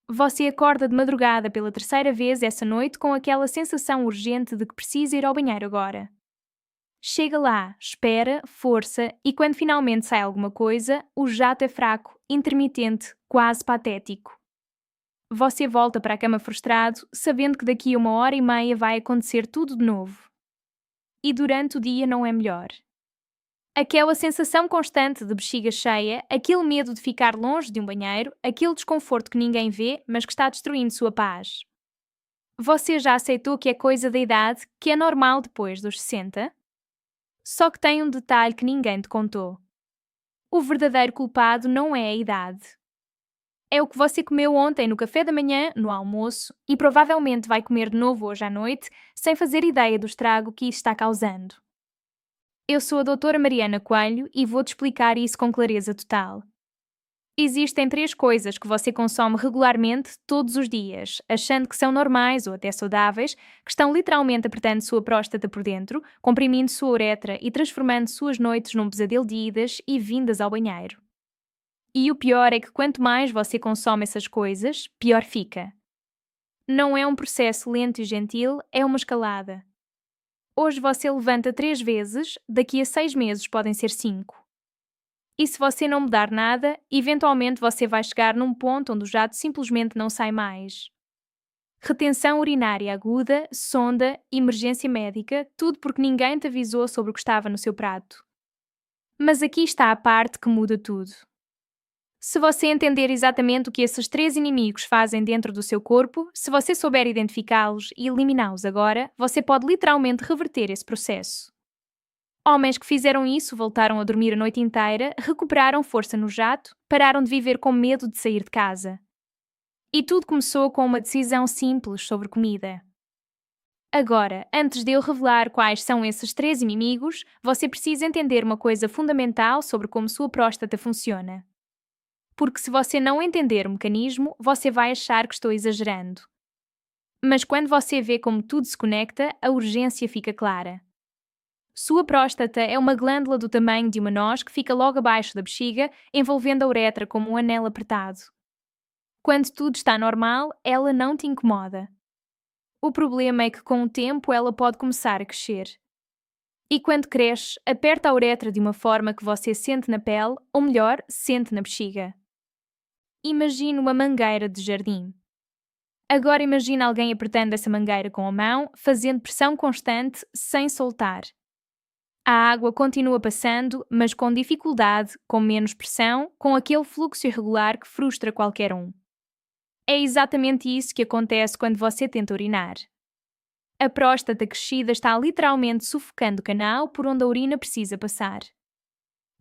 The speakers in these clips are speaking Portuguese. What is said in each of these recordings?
Você acorda de madrugada pela terceira vez essa noite com aquela sensação urgente de que precisa ir ao banheiro agora. Chega lá, espera, força e quando finalmente sai alguma coisa, o jato é fraco, intermitente, quase patético. Você volta para a cama frustrado, sabendo que daqui a 1 hora e meia vai acontecer tudo de novo. E durante o dia não é melhor. Aquela sensação constante de bexiga cheia, aquele medo de ficar longe de um banheiro, aquele desconforto que ninguém vê, mas que está destruindo sua paz. Você já aceitou que é coisa da idade, que é normal depois dos 60? Só que tem um detalhe que ninguém te contou. O verdadeiro culpado não é a idade. É o que você comeu ontem no café da manhã, no almoço, e provavelmente vai comer de novo hoje à noite, sem fazer ideia do estrago que isso está causando. Eu sou a doutora Mariana Coelho e vou-te explicar isso com clareza total. Existem 3 coisas que você consome regularmente todos os dias, achando que são normais ou até saudáveis, que estão literalmente apertando sua próstata por dentro, comprimindo sua uretra e transformando suas noites num pesadelo de idas e vindas ao banheiro. E o pior é que quanto mais você consome essas coisas, pior fica. Não é um processo lento e gentil, é uma escalada. Hoje você levanta 3 vezes, daqui a 6 meses podem ser 5. E se você não mudar nada, eventualmente você vai chegar num ponto onde o jato simplesmente não sai mais. Retenção urinária aguda, sonda, emergência médica, tudo porque ninguém te avisou sobre o que estava no seu prato. Mas aqui está a parte que muda tudo. Se você entender exatamente o que esses 3 inimigos fazem dentro do seu corpo, se você souber identificá-los e eliminá-los agora, você pode literalmente reverter esse processo. Homens que fizeram isso voltaram a dormir a noite inteira, recuperaram força no jato, pararam de viver com medo de sair de casa. E tudo começou com uma decisão simples sobre comida. Agora, antes de eu revelar quais são esses 3 inimigos, você precisa entender uma coisa fundamental sobre como sua próstata funciona. Porque se você não entender o mecanismo, você vai achar que estou exagerando. Mas quando você vê como tudo se conecta, a urgência fica clara. Sua próstata é uma glândula do tamanho de uma noz que fica logo abaixo da bexiga, envolvendo a uretra como um anel apertado. Quando tudo está normal, ela não te incomoda. O problema é que com o tempo ela pode começar a crescer. E quando cresce, aperta a uretra de uma forma que você sente na pele, ou melhor, sente na bexiga. Imagine uma mangueira de jardim. Agora imagine alguém apertando essa mangueira com a mão, fazendo pressão constante, sem soltar. A água continua passando, mas com dificuldade, com menos pressão, com aquele fluxo irregular que frustra qualquer um. É exatamente isso que acontece quando você tenta urinar. A próstata crescida está literalmente sufocando o canal por onde a urina precisa passar.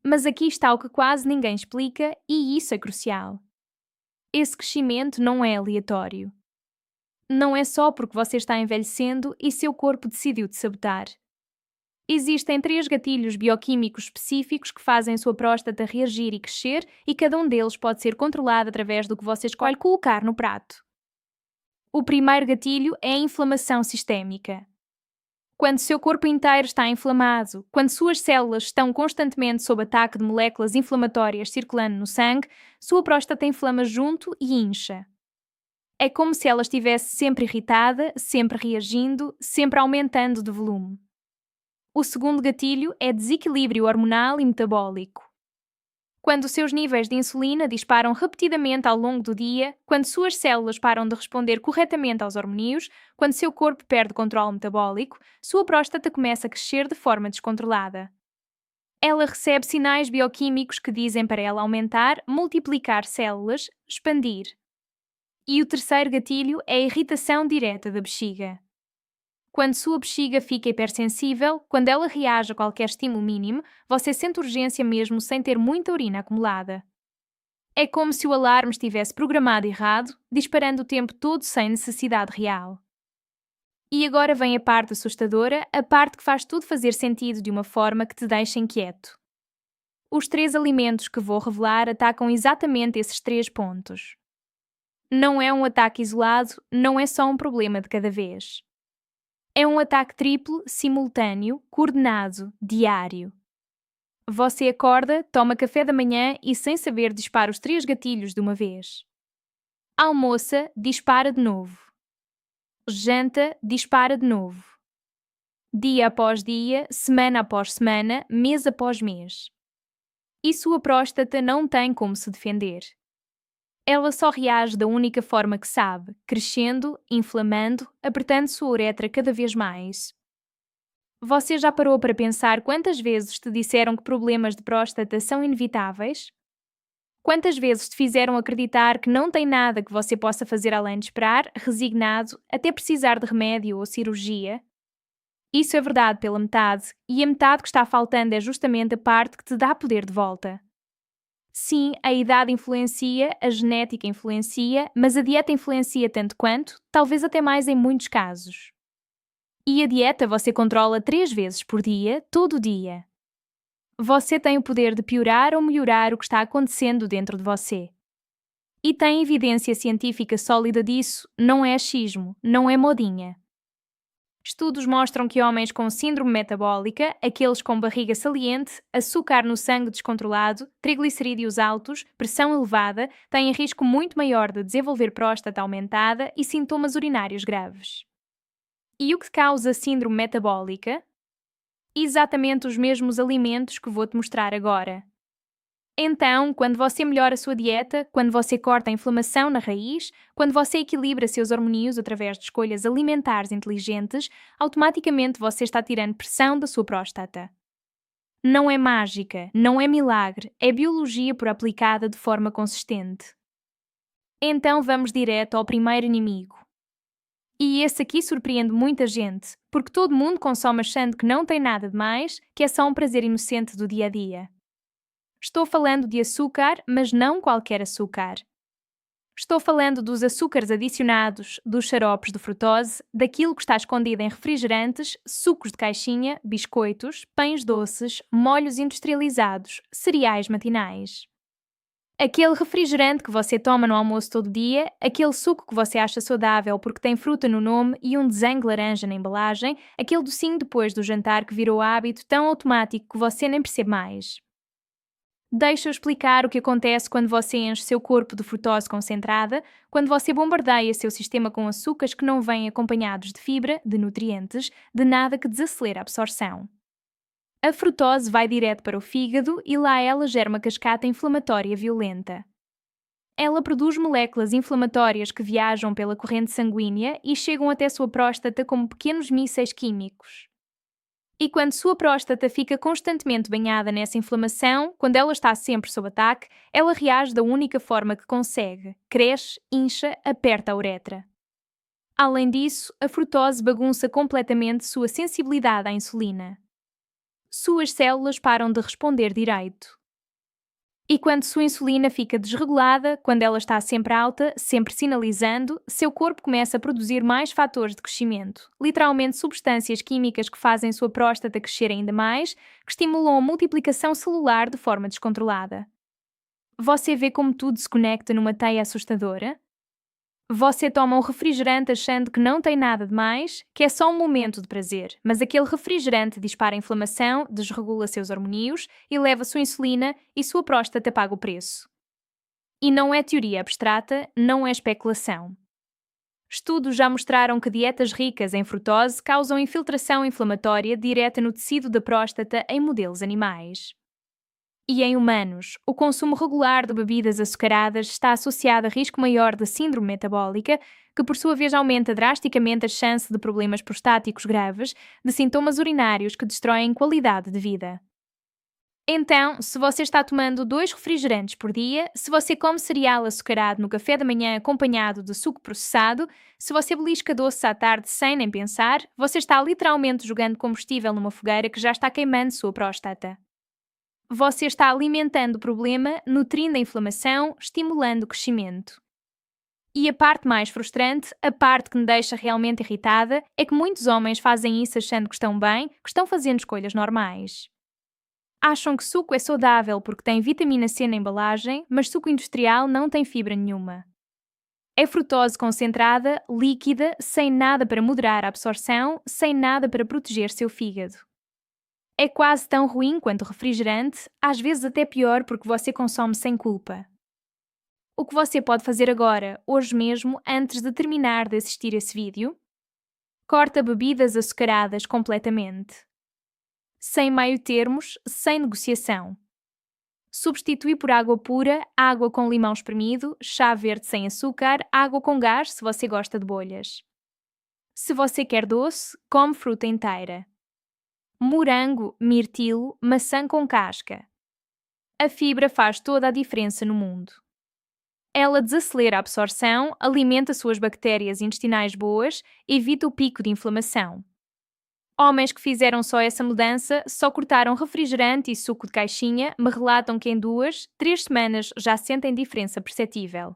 Mas aqui está o que quase ninguém explica, e isso é crucial. Esse crescimento não é aleatório. Não é só porque você está envelhecendo e seu corpo decidiu te sabotar. Existem 3 gatilhos bioquímicos específicos que fazem sua próstata reagir e crescer, e cada um deles pode ser controlado através do que você escolhe colocar no prato. O primeiro gatilho é a inflamação sistémica. Quando seu corpo inteiro está inflamado, quando suas células estão constantemente sob ataque de moléculas inflamatórias circulando no sangue, sua próstata inflama junto e incha. É como se ela estivesse sempre irritada, sempre reagindo, sempre aumentando de volume. O segundo gatilho é desequilíbrio hormonal e metabólico. Quando seus níveis de insulina disparam repetidamente ao longo do dia, quando suas células param de responder corretamente aos hormônios, quando seu corpo perde controle metabólico, sua próstata começa a crescer de forma descontrolada. Ela recebe sinais bioquímicos que dizem para ela aumentar, multiplicar células, expandir. E o terceiro gatilho é a irritação direta da bexiga. Quando sua bexiga fica hipersensível, quando ela reage a qualquer estímulo mínimo, você sente urgência mesmo sem ter muita urina acumulada. É como se o alarme estivesse programado errado, disparando o tempo todo sem necessidade real. E agora vem a parte assustadora, a parte que faz tudo fazer sentido de uma forma que te deixa inquieto. Os 3 alimentos que vou revelar atacam exatamente esses 3 pontos. Não é um ataque isolado, não é só um problema de cada vez. É um ataque triplo, simultâneo, coordenado, diário. Você acorda, toma café da manhã e, sem saber, dispara os 3 gatilhos de uma vez. Almoça, dispara de novo. Janta, dispara de novo. Dia após dia, semana após semana, mês após mês. E sua próstata não tem como se defender. Ela só reage da única forma que sabe, crescendo, inflamando, apertando sua uretra cada vez mais. Você já parou para pensar quantas vezes te disseram que problemas de próstata são inevitáveis? Quantas vezes te fizeram acreditar que não tem nada que você possa fazer além de esperar, resignado, até precisar de remédio ou cirurgia? Isso é verdade pela metade, e a metade que está faltando é justamente a parte que te dá poder de volta. Sim, a idade influencia, a genética influencia, mas a dieta influencia tanto quanto, talvez até mais em muitos casos. E a dieta você controla 3 vezes por dia, todo dia. Você tem o poder de piorar ou melhorar o que está acontecendo dentro de você. E tem evidência científica sólida disso, não é achismo, não é modinha. Estudos mostram que homens com síndrome metabólica, aqueles com barriga saliente, açúcar no sangue descontrolado, triglicerídeos altos, pressão elevada, têm risco muito maior de desenvolver próstata aumentada e sintomas urinários graves. E o que causa síndrome metabólica? Exatamente os mesmos alimentos que vou-te mostrar agora. Então, quando você melhora a sua dieta, quando você corta a inflamação na raiz, quando você equilibra seus hormônios através de escolhas alimentares inteligentes, automaticamente você está tirando pressão da sua próstata. Não é mágica, não é milagre, é biologia por aplicada de forma consistente. Então vamos direto ao primeiro inimigo. E esse aqui surpreende muita gente, porque todo mundo consome achando que não tem nada de mais, que é só um prazer inocente do dia a dia. Estou falando de açúcar, mas não qualquer açúcar. Estou falando dos açúcares adicionados, dos xaropes de frutose, daquilo que está escondido em refrigerantes, sucos de caixinha, biscoitos, pães doces, molhos industrializados, cereais matinais. Aquele refrigerante que você toma no almoço todo dia, aquele suco que você acha saudável porque tem fruta no nome e um desenho de laranja na embalagem, aquele docinho depois do jantar que virou hábito tão automático que você nem percebe mais. Deixa eu explicar o que acontece quando você enche seu corpo de frutose concentrada, quando você bombardeia seu sistema com açúcares que não vêm acompanhados de fibra, de nutrientes, de nada que desacelere a absorção. A frutose vai direto para o fígado e lá ela gera uma cascata inflamatória violenta. Ela produz moléculas inflamatórias que viajam pela corrente sanguínea e chegam até sua próstata como pequenos mísseis químicos. E quando sua próstata fica constantemente banhada nessa inflamação, quando ela está sempre sob ataque, ela reage da única forma que consegue: cresce, incha, aperta a uretra. Além disso, a frutose bagunça completamente sua sensibilidade à insulina. Suas células param de responder direito. E quando sua insulina fica desregulada, quando ela está sempre alta, sempre sinalizando, seu corpo começa a produzir mais fatores de crescimento, literalmente substâncias químicas que fazem sua próstata crescer ainda mais, que estimulam a multiplicação celular de forma descontrolada. Você vê como tudo se conecta numa teia assustadora? Você toma um refrigerante achando que não tem nada de mais, que é só um momento de prazer, mas aquele refrigerante dispara a inflamação, desregula seus hormônios, eleva sua insulina e sua próstata paga o preço. E não é teoria abstrata, não é especulação. Estudos já mostraram que dietas ricas em frutose causam infiltração inflamatória direta no tecido da próstata em modelos animais. E em humanos, o consumo regular de bebidas açucaradas está associado a risco maior de síndrome metabólica, que por sua vez aumenta drasticamente a chance de problemas prostáticos graves, de sintomas urinários que destroem qualidade de vida. Então, se você está tomando 2 refrigerantes por dia, se você come cereal açucarado no café da manhã acompanhado de suco processado, se você belisca doce à tarde sem nem pensar, você está literalmente jogando combustível numa fogueira que já está queimando sua próstata. Você está alimentando o problema, nutrindo a inflamação, estimulando o crescimento. E a parte mais frustrante, a parte que me deixa realmente irritada, é que muitos homens fazem isso achando que estão bem, que estão fazendo escolhas normais. Acham que suco é saudável porque tem vitamina C na embalagem, mas suco industrial não tem fibra nenhuma. É frutose concentrada, líquida, sem nada para moderar a absorção, sem nada para proteger seu fígado. É quase tão ruim quanto o refrigerante, às vezes até pior porque você consome sem culpa. O que você pode fazer agora, hoje mesmo, antes de terminar de assistir esse vídeo? Corta bebidas açucaradas completamente. Sem meio-termos, sem negociação. Substitui por água pura, água com limão espremido, chá verde sem açúcar, água com gás se você gosta de bolhas. Se você quer doce, come fruta inteira. Morango, mirtilo, maçã com casca. A fibra faz toda a diferença no mundo. Ela desacelera a absorção, alimenta suas bactérias intestinais boas, evita o pico de inflamação. Homens que fizeram só essa mudança, só cortaram refrigerante e suco de caixinha, me relatam que em 2, 3 semanas já sentem diferença perceptível.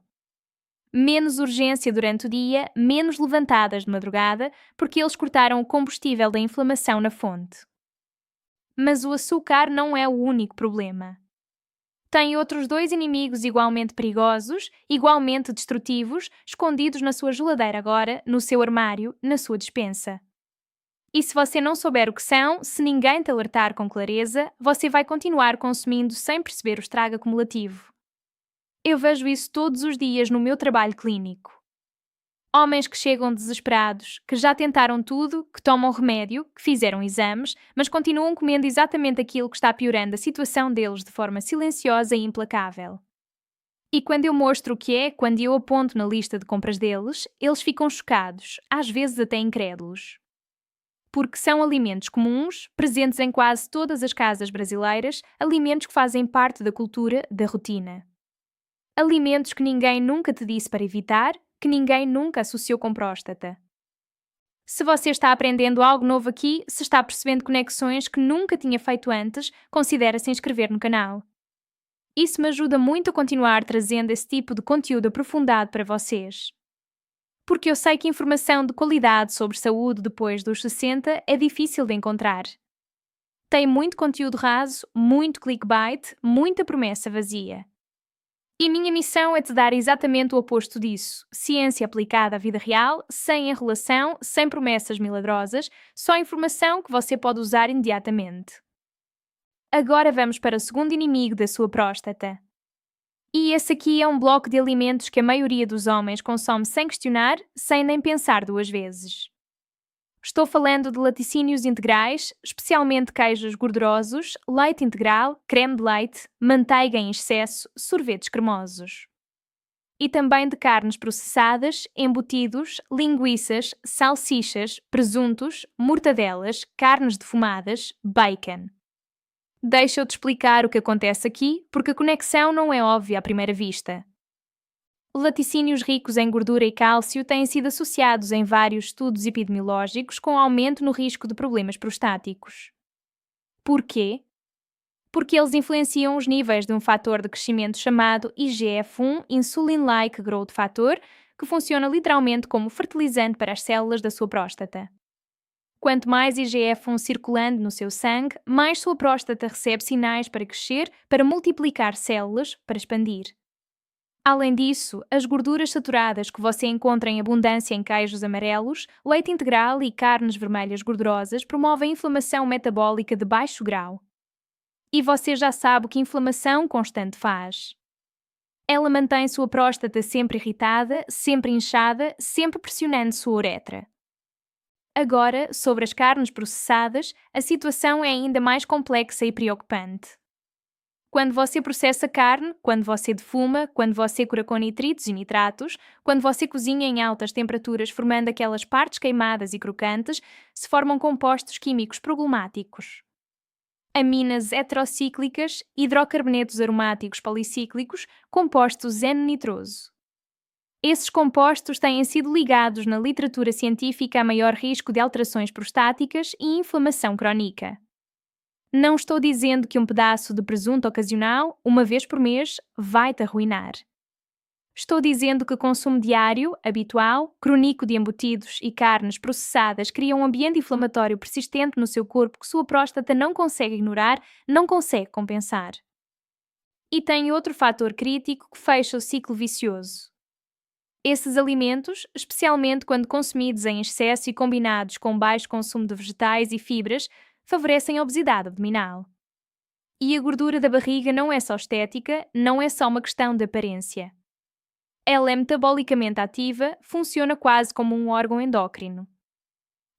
Menos urgência durante o dia, menos levantadas de madrugada, porque eles cortaram o combustível da inflamação na fonte. Mas o açúcar não é o único problema. Tem outros 2 inimigos igualmente perigosos, igualmente destrutivos, escondidos na sua geladeira agora, no seu armário, na sua despensa. E se você não souber o que são, se ninguém te alertar com clareza, você vai continuar consumindo sem perceber o estrago acumulativo. Eu vejo isso todos os dias no meu trabalho clínico. Homens que chegam desesperados, que já tentaram tudo, que tomam remédio, que fizeram exames, mas continuam comendo exatamente aquilo que está piorando a situação deles de forma silenciosa e implacável. E quando eu mostro o que é, quando eu aponto na lista de compras deles, eles ficam chocados, às vezes até incrédulos. Porque são alimentos comuns, presentes em quase todas as casas brasileiras, alimentos que fazem parte da cultura, da rotina. Alimentos que ninguém nunca te disse para evitar, que ninguém nunca associou com próstata. Se você está aprendendo algo novo aqui, se está percebendo conexões que nunca tinha feito antes, considere se inscrever no canal. Isso me ajuda muito a continuar trazendo esse tipo de conteúdo aprofundado para vocês. Porque eu sei que informação de qualidade sobre saúde depois dos 60 é difícil de encontrar. Tem muito conteúdo raso, muito clickbait, muita promessa vazia. E minha missão é te dar exatamente o oposto disso: ciência aplicada à vida real, sem enrolação, sem promessas milagrosas, só informação que você pode usar imediatamente. Agora vamos para o segundo inimigo da sua próstata. E esse aqui é um bloco de alimentos que a maioria dos homens consome sem questionar, sem nem pensar 2 vezes. Estou falando de laticínios integrais, especialmente queijos gordurosos, leite integral, creme de leite, manteiga em excesso, sorvetes cremosos. E também de carnes processadas, embutidos, linguiças, salsichas, presuntos, mortadelas, carnes defumadas, bacon. Deixa eu te explicar o que acontece aqui, porque a conexão não é óbvia à primeira vista. Laticínios ricos em gordura e cálcio têm sido associados em vários estudos epidemiológicos com aumento no risco de problemas prostáticos. Porquê? Porque eles influenciam os níveis de um fator de crescimento chamado IGF-1, Insulin-like Growth Factor, que funciona literalmente como fertilizante para as células da sua próstata. Quanto mais IGF-1 circulando no seu sangue, mais sua próstata recebe sinais para crescer, para multiplicar células, para expandir. Além disso, as gorduras saturadas que você encontra em abundância em queijos amarelos, leite integral e carnes vermelhas gordurosas promovem inflamação metabólica de baixo grau. E você já sabe o que inflamação constante faz. Ela mantém sua próstata sempre irritada, sempre inchada, sempre pressionando sua uretra. Agora, sobre as carnes processadas, a situação é ainda mais complexa e preocupante. Quando você processa carne, quando você defuma, quando você cura com nitritos e nitratos, quando você cozinha em altas temperaturas formando aquelas partes queimadas e crocantes, se formam compostos químicos problemáticos. Aminas heterocíclicas, hidrocarbonetos aromáticos policíclicos, compostos N-nitroso. Esses compostos têm sido ligados na literatura científica a maior risco de alterações prostáticas e inflamação crónica. Não estou dizendo que um pedaço de presunto ocasional, uma vez por mês, vai te arruinar. Estou dizendo que consumo diário, habitual, crônico de embutidos e carnes processadas cria um ambiente inflamatório persistente no seu corpo que sua próstata não consegue ignorar, não consegue compensar. E tem outro fator crítico que fecha o ciclo vicioso. Esses alimentos, especialmente quando consumidos em excesso e combinados com baixo consumo de vegetais e fibras, favorecem a obesidade abdominal. E a gordura da barriga não é só estética, não é só uma questão de aparência. Ela é metabolicamente ativa, funciona quase como um órgão endócrino.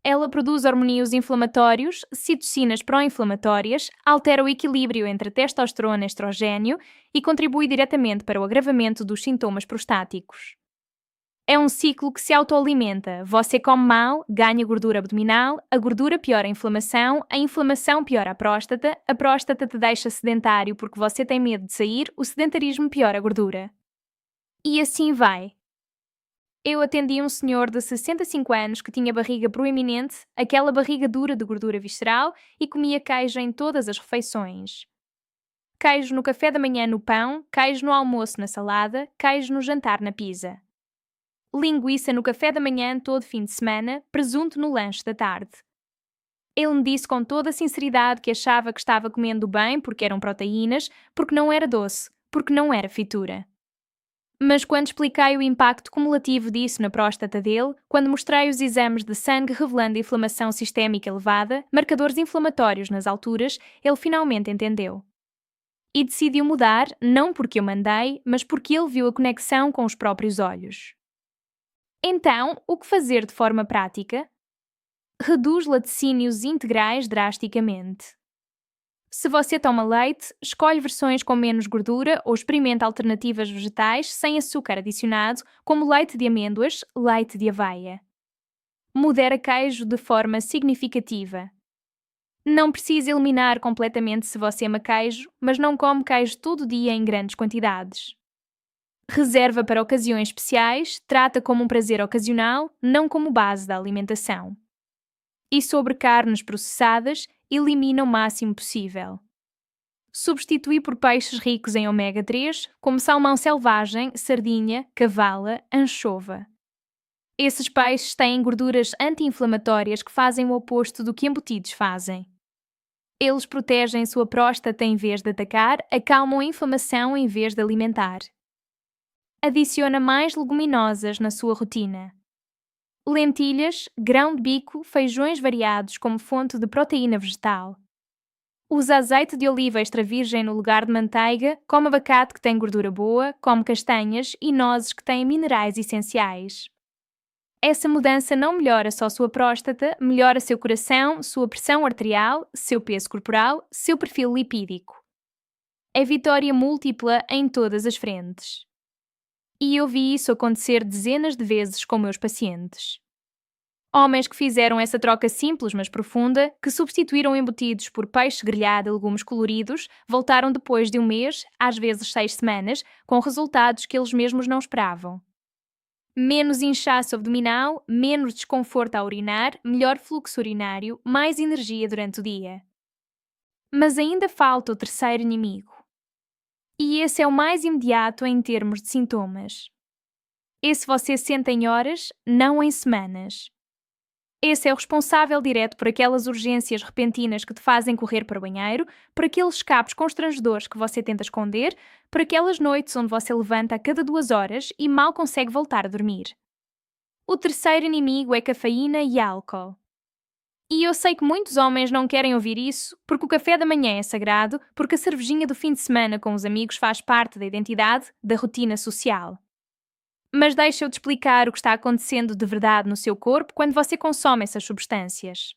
Ela produz hormônios inflamatórios, citocinas pró-inflamatórias, altera o equilíbrio entre testosterona e estrogênio e contribui diretamente para o agravamento dos sintomas prostáticos. É um ciclo que se autoalimenta. Você come mal, ganha gordura abdominal, a gordura piora a inflamação piora a próstata te deixa sedentário porque você tem medo de sair, o sedentarismo piora a gordura. E assim vai. Eu atendi um senhor de 65 anos que tinha barriga proeminente, aquela barriga dura de gordura visceral e comia queijo em todas as refeições. Queijo no café da manhã no pão, queijo no almoço na salada, queijo no jantar na pizza. Linguiça no café da manhã todo fim de semana, presunto no lanche da tarde. Ele me disse com toda a sinceridade que achava que estava comendo bem porque eram proteínas, porque não era doce, porque não era fritura. Mas quando expliquei o impacto cumulativo disso na próstata dele, quando mostrei os exames de sangue revelando inflamação sistémica elevada, marcadores inflamatórios nas alturas, ele finalmente entendeu. E decidiu mudar, não porque eu mandei, mas porque ele viu a conexão com os próprios olhos. Então, o que fazer de forma prática? Reduz laticínios integrais drasticamente. Se você toma leite, escolhe versões com menos gordura ou experimenta alternativas vegetais sem açúcar adicionado, como leite de amêndoas, leite de aveia. Modera queijo de forma significativa. Não precisa eliminar completamente se você ama queijo, mas não come queijo todo dia em grandes quantidades. Reserva para ocasiões especiais, trata como um prazer ocasional, não como base da alimentação. E sobre carnes processadas, elimina o máximo possível. Substitui por peixes ricos em ômega 3, como salmão selvagem, sardinha, cavala, anchova. Esses peixes têm gorduras anti-inflamatórias que fazem o oposto do que embutidos fazem. Eles protegem sua próstata em vez de atacar, acalmam a inflamação em vez de alimentar. Adiciona mais leguminosas na sua rotina. Lentilhas, grão de bico, feijões variados como fonte de proteína vegetal. Usa azeite de oliva extra virgem no lugar de manteiga, come abacate que tem gordura boa, come castanhas e nozes que têm minerais essenciais. Essa mudança não melhora só sua próstata, melhora seu coração, sua pressão arterial, seu peso corporal, seu perfil lipídico. É vitória múltipla em todas as frentes. E eu vi isso acontecer dezenas de vezes com meus pacientes. Homens que fizeram essa troca simples mas profunda, que substituíram embutidos por peixe grelhado e legumes coloridos, voltaram depois de um mês, às vezes 6 semanas, com resultados que eles mesmos não esperavam. Menos inchaço abdominal, menos desconforto a urinar, melhor fluxo urinário, mais energia durante o dia. Mas ainda falta o terceiro inimigo. E esse é o mais imediato em termos de sintomas. Esse você sente em horas, não em semanas. Esse é o responsável direto por aquelas urgências repentinas que te fazem correr para o banheiro, por aqueles escapes constrangedores que você tenta esconder, por aquelas noites onde você levanta a cada 2 horas e mal consegue voltar a dormir. O terceiro inimigo é cafeína e álcool. E eu sei que muitos homens não querem ouvir isso, porque o café da manhã é sagrado, porque a cervejinha do fim de semana com os amigos faz parte da identidade, da rotina social. Mas deixa eu te explicar o que está acontecendo de verdade no seu corpo quando você consome essas substâncias.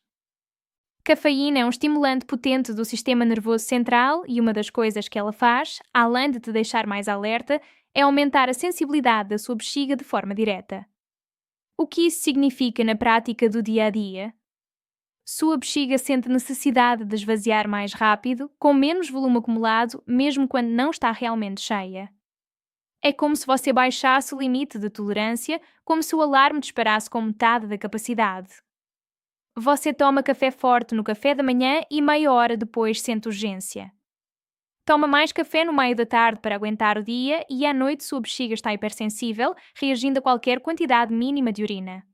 Cafeína é um estimulante potente do sistema nervoso central e uma das coisas que ela faz, além de te deixar mais alerta, é aumentar a sensibilidade da sua bexiga de forma direta. O que isso significa na prática do dia a dia? Sua bexiga sente necessidade de esvaziar mais rápido, com menos volume acumulado, mesmo quando não está realmente cheia. É como se você baixasse o limite de tolerância, como se o alarme disparasse com metade da capacidade. Você toma café forte no café da manhã e meia hora depois sente urgência. Toma mais café no meio da tarde para aguentar o dia e à noite sua bexiga está hipersensível, reagindo a qualquer quantidade mínima de urina.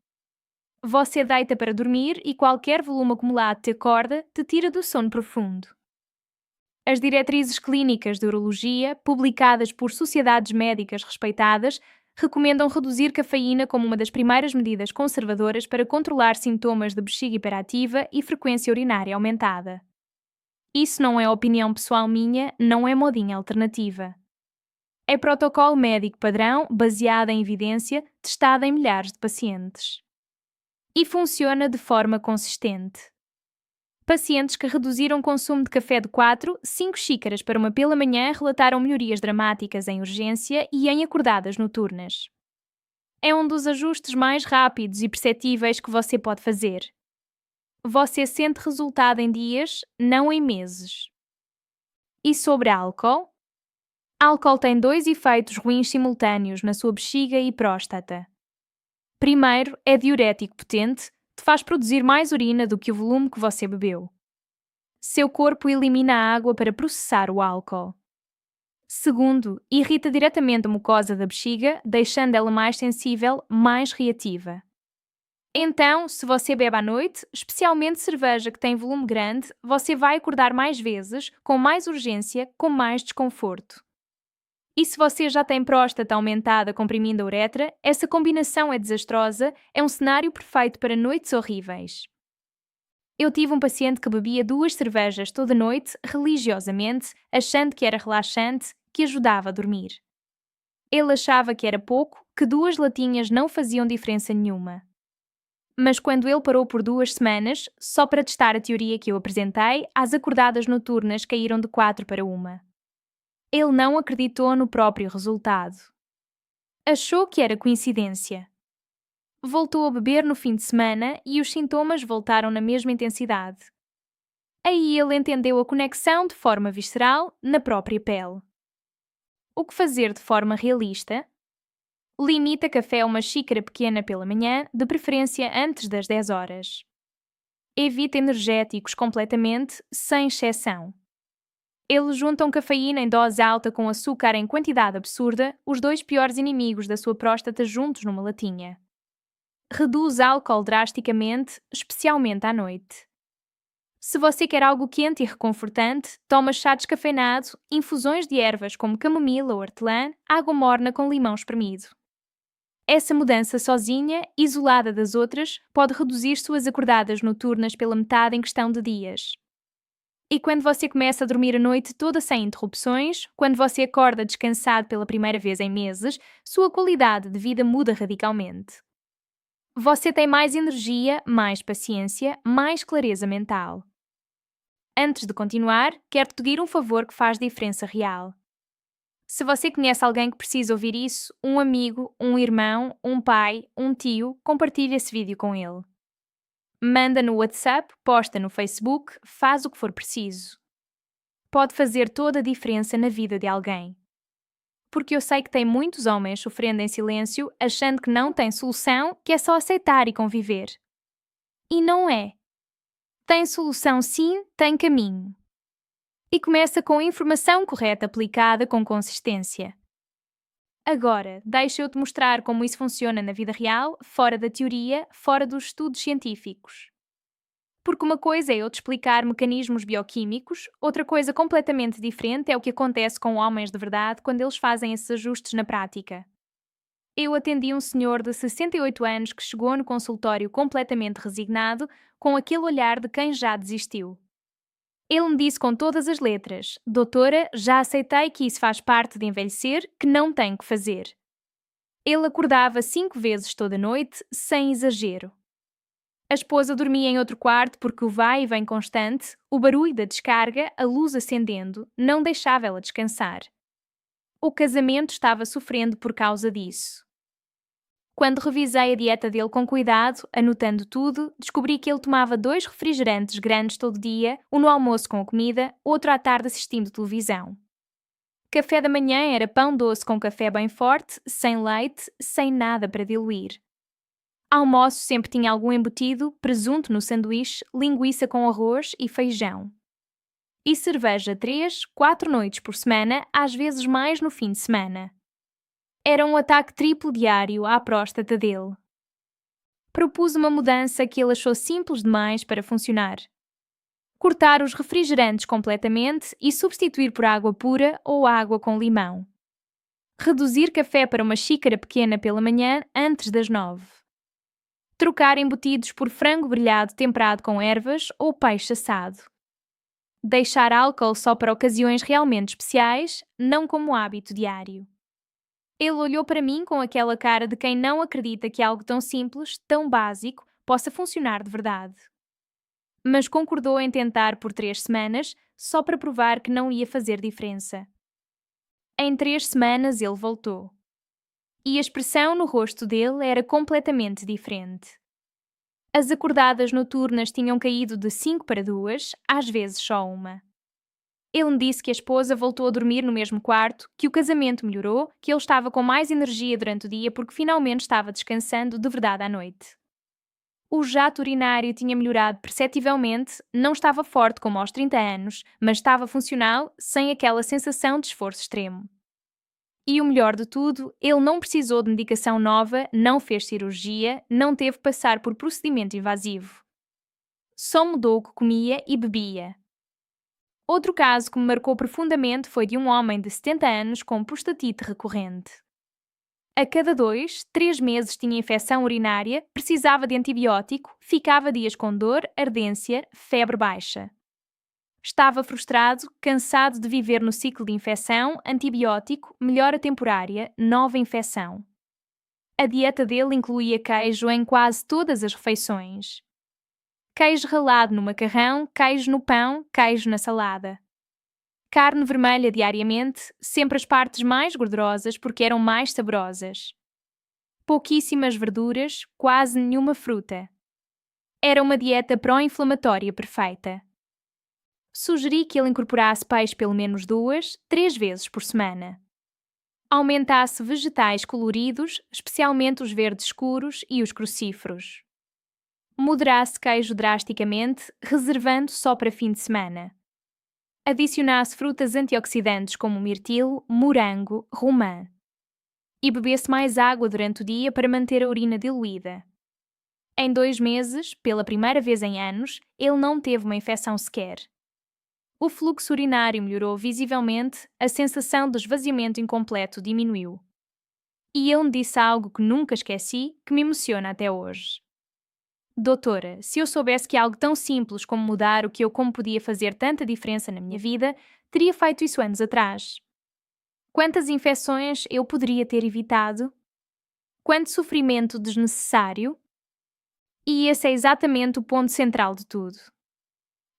Você deita para dormir e qualquer volume acumulado te acorda, te tira do sono profundo. As diretrizes clínicas de urologia, publicadas por sociedades médicas respeitadas, recomendam reduzir cafeína como uma das primeiras medidas conservadoras para controlar sintomas de bexiga hiperativa e frequência urinária aumentada. Isso não é opinião pessoal minha, não é modinha alternativa. É protocolo médico padrão, baseado em evidência, testado em milhares de pacientes. E funciona de forma consistente. Pacientes que reduziram o consumo de café de 4, 5 xícaras para uma pela manhã relataram melhorias dramáticas em urgência e em acordadas noturnas. É um dos ajustes mais rápidos e perceptíveis que você pode fazer. Você sente resultado em dias, não em meses. E sobre álcool? Álcool tem 2 efeitos ruins simultâneos na sua bexiga e próstata. Primeiro, é diurético potente, te faz produzir mais urina do que o volume que você bebeu. Seu corpo elimina a água para processar o álcool. Segundo, irrita diretamente a mucosa da bexiga, deixando ela mais sensível, mais reativa. Então, se você bebe à noite, especialmente cerveja que tem volume grande, você vai acordar mais vezes, com mais urgência, com mais desconforto. E se você já tem próstata aumentada comprimindo a uretra, essa combinação é desastrosa, é um cenário perfeito para noites horríveis. Eu tive um paciente que bebia 2 cervejas toda noite, religiosamente, achando que era relaxante, que ajudava a dormir. Ele achava que era pouco, que 2 latinhas não faziam diferença nenhuma. Mas quando ele parou por 2 semanas, só para testar a teoria que eu apresentei, as acordadas noturnas caíram de 4 para 1. Ele não acreditou no próprio resultado. Achou que era coincidência. Voltou a beber no fim de semana e os sintomas voltaram na mesma intensidade. Aí ele entendeu a conexão de forma visceral na própria pele. O que fazer de forma realista? Limita café a uma xícara pequena pela manhã, de preferência antes das 10 horas. Evita energéticos completamente, sem exceção. Eles juntam cafeína em dose alta com açúcar em quantidade absurda, os 2 piores inimigos da sua próstata juntos numa latinha. Reduz álcool drasticamente, especialmente à noite. Se você quer algo quente e reconfortante, toma chá descafeinado, infusões de ervas como camomila ou hortelã, água morna com limão espremido. Essa mudança sozinha, isolada das outras, pode reduzir suas acordadas noturnas pela metade em questão de dias. E quando você começa a dormir a noite toda sem interrupções, quando você acorda descansado pela primeira vez em meses, sua qualidade de vida muda radicalmente. Você tem mais energia, mais paciência, mais clareza mental. Antes de continuar, quero-te pedir um favor que faz diferença real. Se você conhece alguém que precisa ouvir isso, um amigo, um irmão, um pai, um tio, compartilhe esse vídeo com ele. Manda no WhatsApp, posta no Facebook, faz o que for preciso. Pode fazer toda a diferença na vida de alguém. Porque eu sei que tem muitos homens sofrendo em silêncio, achando que não tem solução, que é só aceitar e conviver. E não é. Tem solução sim, tem caminho. E começa com a informação correta aplicada com consistência. Agora, deixa eu te mostrar como isso funciona na vida real, fora da teoria, fora dos estudos científicos. Porque uma coisa é eu te explicar mecanismos bioquímicos, outra coisa completamente diferente é o que acontece com homens de verdade quando eles fazem esses ajustes na prática. Eu atendi um senhor de 68 anos que chegou no consultório completamente resignado, com aquele olhar de quem já desistiu. Ele me disse com todas as letras: Doutora, já aceitei que isso faz parte de envelhecer, que não tenho que fazer. Ele acordava 5 vezes toda noite, sem exagero. A esposa dormia em outro quarto porque o vai e vem constante, o barulho da descarga, a luz acendendo, não deixava ela descansar. O casamento estava sofrendo por causa disso. Quando revisei a dieta dele com cuidado, anotando tudo, descobri que ele tomava 2 refrigerantes grandes todo dia, um no almoço com a comida, outro à tarde assistindo televisão. Café da manhã era pão doce com café bem forte, sem leite, sem nada para diluir. Almoço sempre tinha algum embutido, presunto no sanduíche, linguiça com arroz e feijão. E cerveja 3, 4 noites por semana, às vezes mais no fim de semana. Era um ataque triplo diário à próstata dele. Propus uma mudança que ele achou simples demais para funcionar. Cortar os refrigerantes completamente e substituir por água pura ou água com limão. Reduzir café para uma xícara pequena pela manhã antes das 9. Trocar embutidos por frango grelhado temperado com ervas ou peixe assado. Deixar álcool só para ocasiões realmente especiais, não como hábito diário. Ele olhou para mim com aquela cara de quem não acredita que algo tão simples, tão básico, possa funcionar de verdade. Mas concordou em tentar por 3 semanas, só para provar que não ia fazer diferença. Em 3 semanas ele voltou. E a expressão no rosto dele era completamente diferente. As acordadas noturnas tinham caído de 5 para 2, às vezes só uma. Ele me disse que a esposa voltou a dormir no mesmo quarto, que o casamento melhorou, que ele estava com mais energia durante o dia porque finalmente estava descansando de verdade à noite. O jato urinário tinha melhorado perceptivelmente, não estava forte como aos 30 anos, mas estava funcional, sem aquela sensação de esforço extremo. E o melhor de tudo, ele não precisou de medicação nova, não fez cirurgia, não teve que passar por procedimento invasivo. Só mudou o que comia e bebia. Outro caso que me marcou profundamente foi de um homem de 70 anos com prostatite recorrente. A cada 2, 3 meses tinha infecção urinária, precisava de antibiótico, ficava dias com dor, ardência, febre baixa. Estava frustrado, cansado de viver no ciclo de infecção, antibiótico, melhora temporária, nova infecção. A dieta dele incluía queijo em quase todas as refeições. Queijo ralado no macarrão, queijo no pão, queijo na salada. Carne vermelha diariamente, sempre as partes mais gordurosas porque eram mais saborosas. Pouquíssimas verduras, quase nenhuma fruta. Era uma dieta pró-inflamatória perfeita. Sugeri que ele incorporasse peixe pelo menos 2, 3 vezes por semana. Aumentasse vegetais coloridos, especialmente os verdes escuros e os crucíferos. Moderasse queijo drasticamente, reservando só para fim de semana. Adicionasse frutas antioxidantes como mirtilo, morango, romã. E bebesse mais água durante o dia para manter a urina diluída. Em 2 meses, pela primeira vez em anos, ele não teve uma infecção sequer. O fluxo urinário melhorou visivelmente, a sensação de esvaziamento incompleto diminuiu. E ele me disse algo que nunca esqueci, que me emociona até hoje. Doutora, se eu soubesse que algo tão simples como mudar o que eu como podia fazer tanta diferença na minha vida, teria feito isso anos atrás. Quantas infecções eu poderia ter evitado? Quanto sofrimento desnecessário? E esse é exatamente o ponto central de tudo.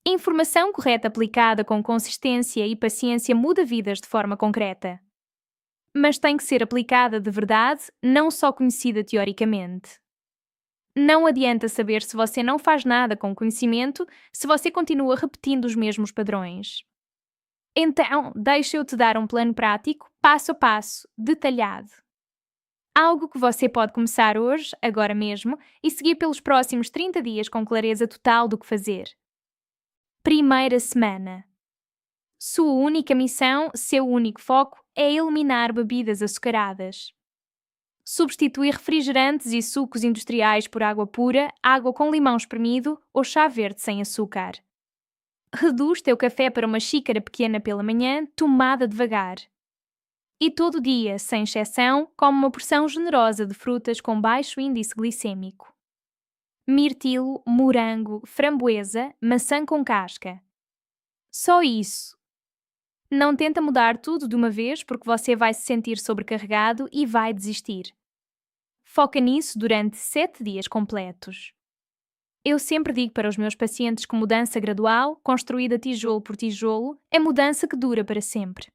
Informação correta aplicada com consistência e paciência muda vidas de forma concreta. Mas tem que ser aplicada de verdade, não só conhecida teoricamente. Não adianta saber se você não faz nada com conhecimento se você continua repetindo os mesmos padrões. Então, deixa eu te dar um plano prático, passo a passo, detalhado. Algo que você pode começar hoje, agora mesmo, e seguir pelos próximos 30 dias com clareza total do que fazer. Primeira semana. Sua única missão, seu único foco, é eliminar bebidas açucaradas. Substituir refrigerantes e sucos industriais por água pura, água com limão espremido ou chá verde sem açúcar. Reduz teu café para uma xícara pequena pela manhã, tomada devagar. E todo dia, sem exceção, come uma porção generosa de frutas com baixo índice glicêmico. Mirtilo, morango, framboesa, maçã com casca. Só isso. Não tenta mudar tudo de uma vez porque você vai se sentir sobrecarregado e vai desistir. Foca nisso durante 7 dias completos. Eu sempre digo para os meus pacientes que mudança gradual, construída tijolo por tijolo, é mudança que dura para sempre.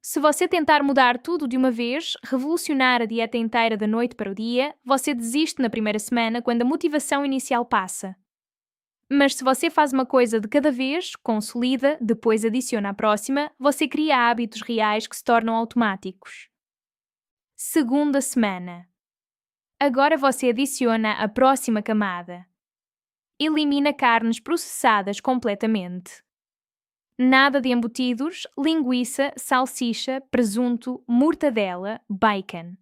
Se você tentar mudar tudo de uma vez, revolucionar a dieta inteira da noite para o dia, você desiste na primeira semana quando a motivação inicial passa. Mas se você faz uma coisa de cada vez, consolida, depois adiciona a próxima, você cria hábitos reais que se tornam automáticos. Segunda semana. Agora você adiciona a próxima camada. Elimina carnes processadas completamente. Nada de embutidos, linguiça, salsicha, presunto, mortadela, bacon.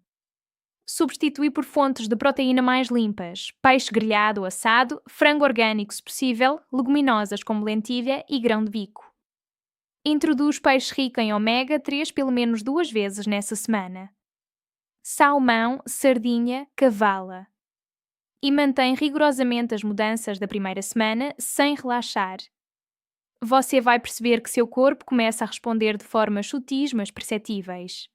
Substitui por fontes de proteína mais limpas, peixe grelhado ou assado, frango orgânico se possível, leguminosas como lentilha e grão de bico. Introduz peixe rico em ômega 3 pelo menos 2 vezes nessa semana. Salmão, sardinha, cavala. E mantém rigorosamente as mudanças da primeira semana sem relaxar. Você vai perceber que seu corpo começa a responder de formas sutis mas perceptíveis.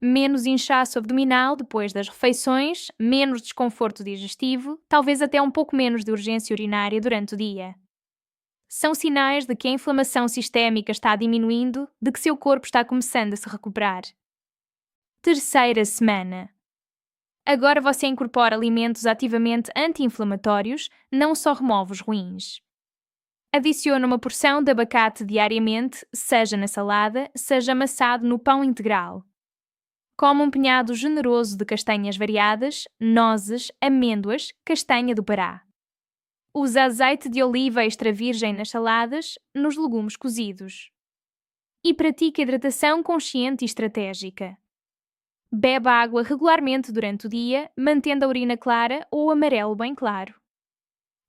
Menos inchaço abdominal depois das refeições, menos desconforto digestivo, talvez até um pouco menos de urgência urinária durante o dia. São sinais de que a inflamação sistémica está diminuindo, de que seu corpo está começando a se recuperar. Terceira semana. Agora você incorpora alimentos ativamente anti-inflamatórios, não só remove os ruins. Adiciona uma porção de abacate diariamente, seja na salada, seja amassado no pão integral. Come um punhado generoso de castanhas variadas, nozes, amêndoas, castanha do Pará. Usa azeite de oliva extra virgem nas saladas, nos legumes cozidos. E pratica hidratação consciente e estratégica. Bebe água regularmente durante o dia, mantendo a urina clara ou amarelo bem claro.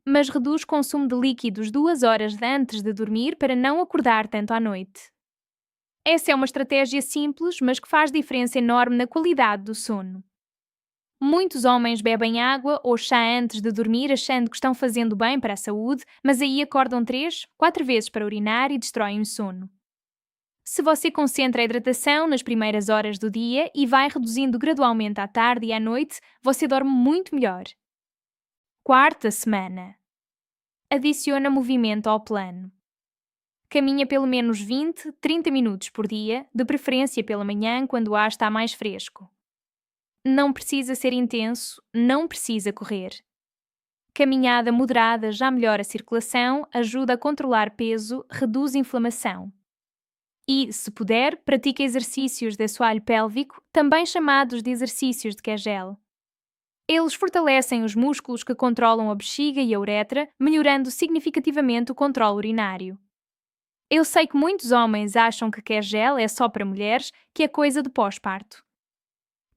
Mas reduz o consumo de líquidos 2 horas antes de dormir para não acordar tanto à noite. Essa é uma estratégia simples, mas que faz diferença enorme na qualidade do sono. Muitos homens bebem água ou chá antes de dormir achando que estão fazendo bem para a saúde, mas aí acordam 3, 4 vezes para urinar e destroem o sono. Se você concentra a hidratação nas primeiras horas do dia e vai reduzindo gradualmente à tarde e à noite, você dorme muito melhor. Quarta semana. Adiciona movimento ao plano. Caminha pelo menos 20, 30 minutos por dia, de preferência pela manhã quando o ar está mais fresco. Não precisa ser intenso, não precisa correr. Caminhada moderada já melhora a circulação, ajuda a controlar peso, reduz inflamação. E, se puder, pratique exercícios de assoalho pélvico, também chamados de exercícios de Kegel. Eles fortalecem os músculos que controlam a bexiga e a uretra, melhorando significativamente o controle urinário. Eu sei que muitos homens acham que Kegel é só para mulheres, que é coisa de pós-parto.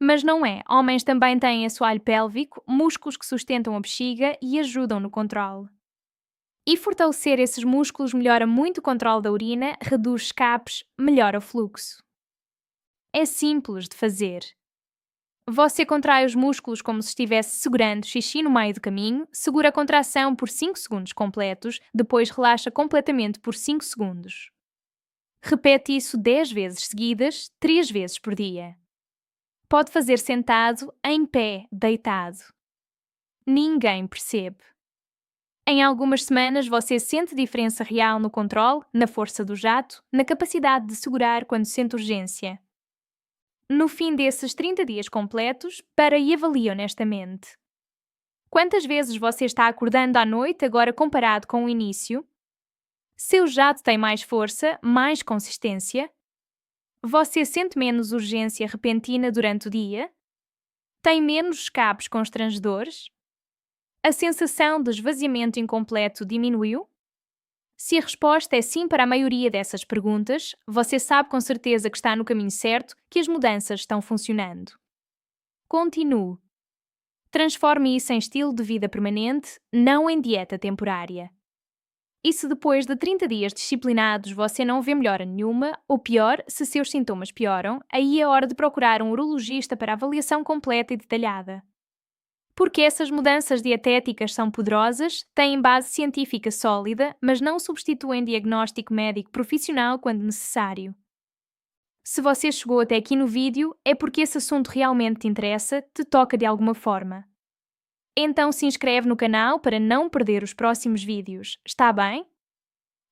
Mas não é. Homens também têm assoalho pélvico, músculos que sustentam a bexiga e ajudam no controle. E fortalecer esses músculos melhora muito o controle da urina, reduz escapes, melhora o fluxo. É simples de fazer. Você contrai os músculos como se estivesse segurando xixi no meio do caminho, segura a contração por 5 segundos completos, depois relaxa completamente por 5 segundos. Repete isso 10 vezes seguidas, 3 vezes por dia. Pode fazer sentado, em pé, deitado. Ninguém percebe. Em algumas semanas você sente diferença real no controle, na força do jato, na capacidade de segurar quando sente urgência. No fim desses 30 dias completos, para e avalie honestamente. Quantas vezes você está acordando à noite agora comparado com o início? Seu jato tem mais força, mais consistência? Você sente menos urgência repentina durante o dia? Tem menos escapes constrangedores? A sensação de esvaziamento incompleto diminuiu? Se a resposta é sim para a maioria dessas perguntas, você sabe com certeza que está no caminho certo, que as mudanças estão funcionando. Continue. Transforme isso em estilo de vida permanente, não em dieta temporária. E se depois de 30 dias disciplinados você não vê melhora nenhuma, ou pior, se seus sintomas pioram, aí é hora de procurar um urologista para avaliação completa e detalhada. Porque essas mudanças dietéticas são poderosas, têm base científica sólida, mas não substituem diagnóstico médico profissional quando necessário. Se você chegou até aqui no vídeo, é porque esse assunto realmente te interessa, te toca de alguma forma. Então se inscreve no canal para não perder os próximos vídeos, está bem?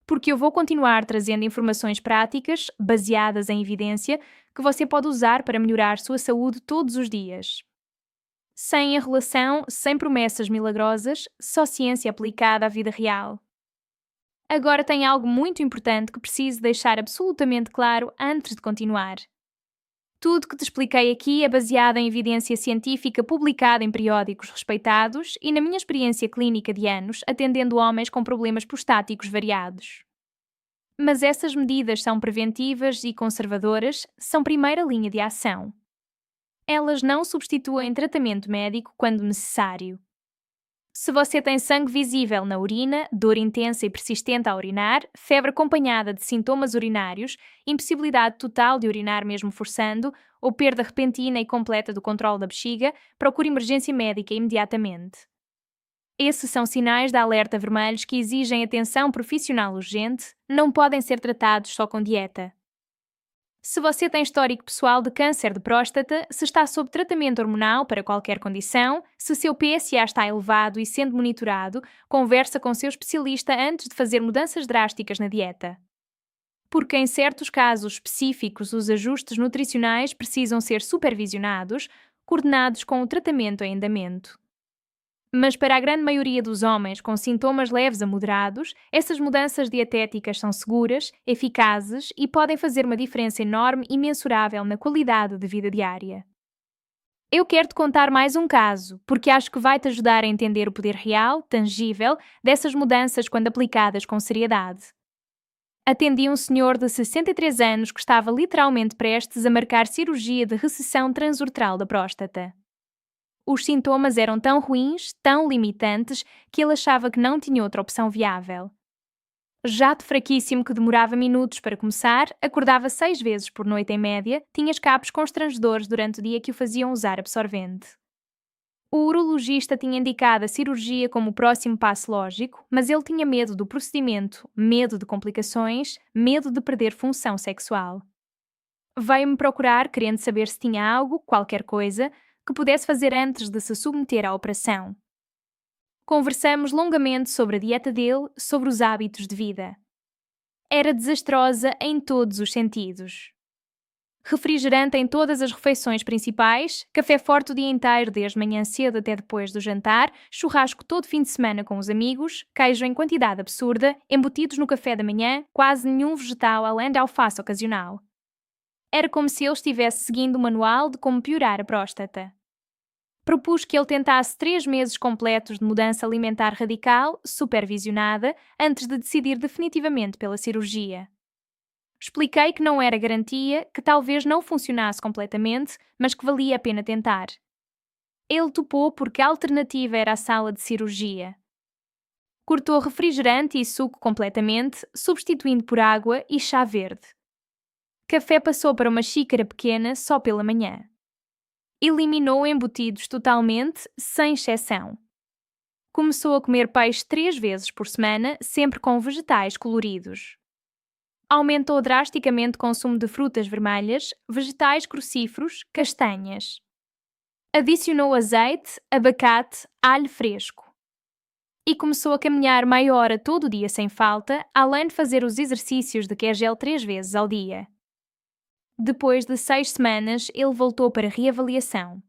Porque eu vou continuar trazendo informações práticas, baseadas em evidência, que você pode usar para melhorar sua saúde todos os dias. Sem enrolação, sem promessas milagrosas, só ciência aplicada à vida real. Agora tem algo muito importante que preciso deixar absolutamente claro antes de continuar. Tudo que te expliquei aqui é baseado em evidência científica publicada em periódicos respeitados e na minha experiência clínica de anos atendendo homens com problemas prostáticos variados. Mas essas medidas são preventivas e conservadoras, são primeira linha de ação. Elas não substituem tratamento médico quando necessário. Se você tem sangue visível na urina, dor intensa e persistente a urinar, febre acompanhada de sintomas urinários, impossibilidade total de urinar mesmo forçando, ou perda repentina e completa do controle da bexiga, procure emergência médica imediatamente. Esses são sinais de alerta vermelhos que exigem atenção profissional urgente, não podem ser tratados só com dieta. Se você tem histórico pessoal de câncer de próstata, se está sob tratamento hormonal para qualquer condição, se seu PSA está elevado e sendo monitorado, conversa com seu especialista antes de fazer mudanças drásticas na dieta. Porque em certos casos específicos os ajustes nutricionais precisam ser supervisionados, coordenados com o tratamento em andamento. Mas para a grande maioria dos homens com sintomas leves a moderados, essas mudanças dietéticas são seguras, eficazes e podem fazer uma diferença enorme e mensurável na qualidade de vida diária. Eu quero te contar mais um caso, porque acho que vai te ajudar a entender o poder real, tangível, dessas mudanças quando aplicadas com seriedade. Atendi um senhor de 63 anos que estava literalmente prestes a marcar cirurgia de recessão transuretral da próstata. Os sintomas eram tão ruins, tão limitantes, que ele achava que não tinha outra opção viável. Jato fraquíssimo que demorava minutos para começar, acordava 6 vezes por noite em média, tinha escapes constrangedores durante o dia que o faziam usar absorvente. O urologista tinha indicado a cirurgia como o próximo passo lógico, mas ele tinha medo do procedimento, medo de complicações, medo de perder função sexual. Veio-me procurar querendo saber se tinha algo, qualquer coisa, que pudesse fazer antes de se submeter à operação. Conversamos longamente sobre a dieta dele, sobre os hábitos de vida. Era desastrosa em todos os sentidos. Refrigerante em todas as refeições principais, café forte o dia inteiro desde manhã cedo até depois do jantar, churrasco todo fim de semana com os amigos, queijo em quantidade absurda, embutidos no café da manhã, quase nenhum vegetal além da alface ocasional. Era como se ele estivesse seguindo o manual de como piorar a próstata. Propus que ele tentasse 3 meses completos de mudança alimentar radical, supervisionada, antes de decidir definitivamente pela cirurgia. Expliquei que não era garantia, que talvez não funcionasse completamente, mas que valia a pena tentar. Ele topou porque a alternativa era a sala de cirurgia. Cortou refrigerante e suco completamente, substituindo por água e chá verde. Café passou para uma xícara pequena só pela manhã. Eliminou embutidos totalmente, sem exceção. Começou a comer peixe 3 vezes por semana, sempre com vegetais coloridos. Aumentou drasticamente o consumo de frutas vermelhas, vegetais crucíferos, castanhas. Adicionou azeite, abacate, alho fresco. E começou a caminhar meia hora todo o dia sem falta, além de fazer os exercícios de Kegel 3 vezes ao dia. Depois de 6 semanas, ele voltou para reavaliação.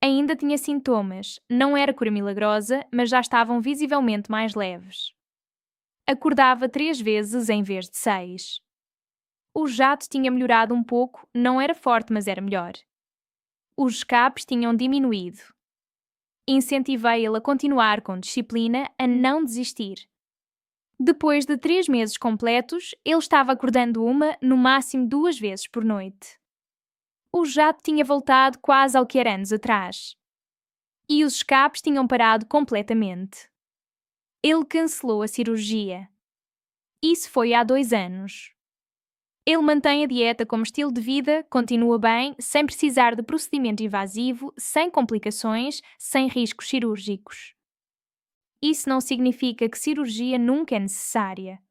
Ainda tinha sintomas, não era cura milagrosa, mas já estavam visivelmente mais leves. Acordava 3 vezes em vez de 6. O jato tinha melhorado um pouco, não era forte, mas era melhor. Os escapes tinham diminuído. Incentivei ele a continuar com disciplina, a não desistir. Depois de 3 meses completos, ele estava acordando no máximo 2 vezes por noite. O jato tinha voltado quase ao que era anos atrás. E os escapes tinham parado completamente. Ele cancelou a cirurgia. Isso foi há 2 anos. Ele mantém a dieta como estilo de vida, continua bem, sem precisar de procedimento invasivo, sem complicações, sem riscos cirúrgicos. Isso não significa que cirurgia nunca é necessária.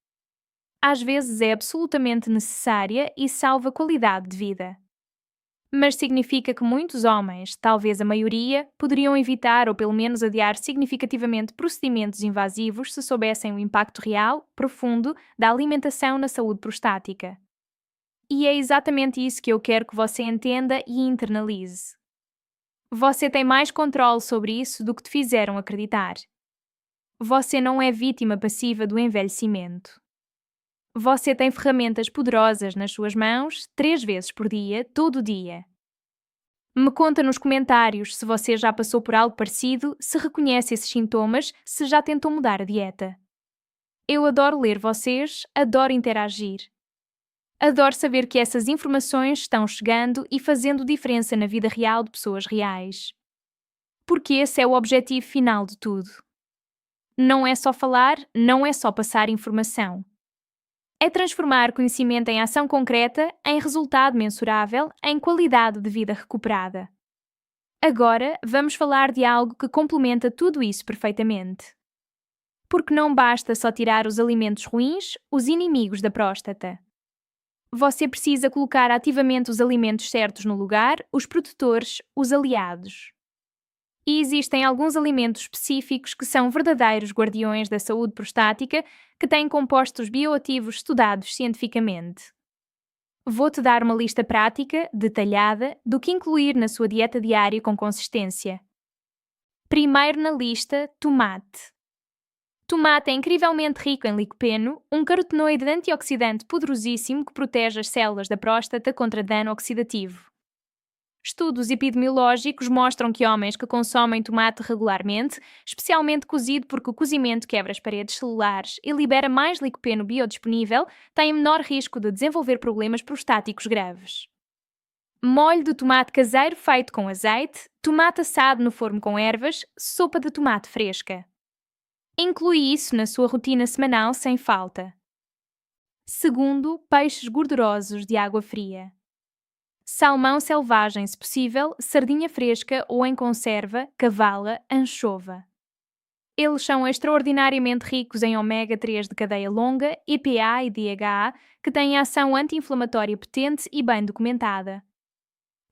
Às vezes é absolutamente necessária e salva qualidade de vida. Mas significa que muitos homens, talvez a maioria, poderiam evitar ou pelo menos adiar significativamente procedimentos invasivos se soubessem o impacto real, profundo, da alimentação na saúde prostática. E é exatamente isso que eu quero que você entenda e internalize. Você tem mais controle sobre isso do que te fizeram acreditar. Você não é vítima passiva do envelhecimento. Você tem ferramentas poderosas nas suas mãos, 3 vezes por dia, todo o dia. Me conta nos comentários se você já passou por algo parecido, se reconhece esses sintomas, se já tentou mudar a dieta. Eu adoro ler vocês, adoro interagir. Adoro saber que essas informações estão chegando e fazendo diferença na vida real de pessoas reais. Porque esse é o objetivo final de tudo. Não é só falar, não é só passar informação. É transformar conhecimento em ação concreta, em resultado mensurável, em qualidade de vida recuperada. Agora, vamos falar de algo que complementa tudo isso perfeitamente. Porque não basta só tirar os alimentos ruins, os inimigos da próstata. Você precisa colocar ativamente os alimentos certos no lugar, os protetores, os aliados. E existem alguns alimentos específicos que são verdadeiros guardiões da saúde prostática, que têm compostos bioativos estudados cientificamente. Vou-te dar uma lista prática, detalhada, do que incluir na sua dieta diária com consistência. Primeiro na lista, tomate. Tomate é incrivelmente rico em licopeno, um carotenoide antioxidante poderosíssimo que protege as células da próstata contra dano oxidativo. Estudos epidemiológicos mostram que homens que consomem tomate regularmente, especialmente cozido porque o cozimento quebra as paredes celulares e libera mais licopeno biodisponível, têm menor risco de desenvolver problemas prostáticos graves. Molho de tomate caseiro feito com azeite, tomate assado no forno com ervas, sopa de tomate fresca. Inclui isso na sua rotina semanal sem falta. Segundo, peixes gordurosos de água fria. Salmão selvagem, se possível, sardinha fresca ou em conserva, cavala, anchova. Eles são extraordinariamente ricos em ômega 3 de cadeia longa, EPA e DHA, que têm ação anti-inflamatória potente e bem documentada.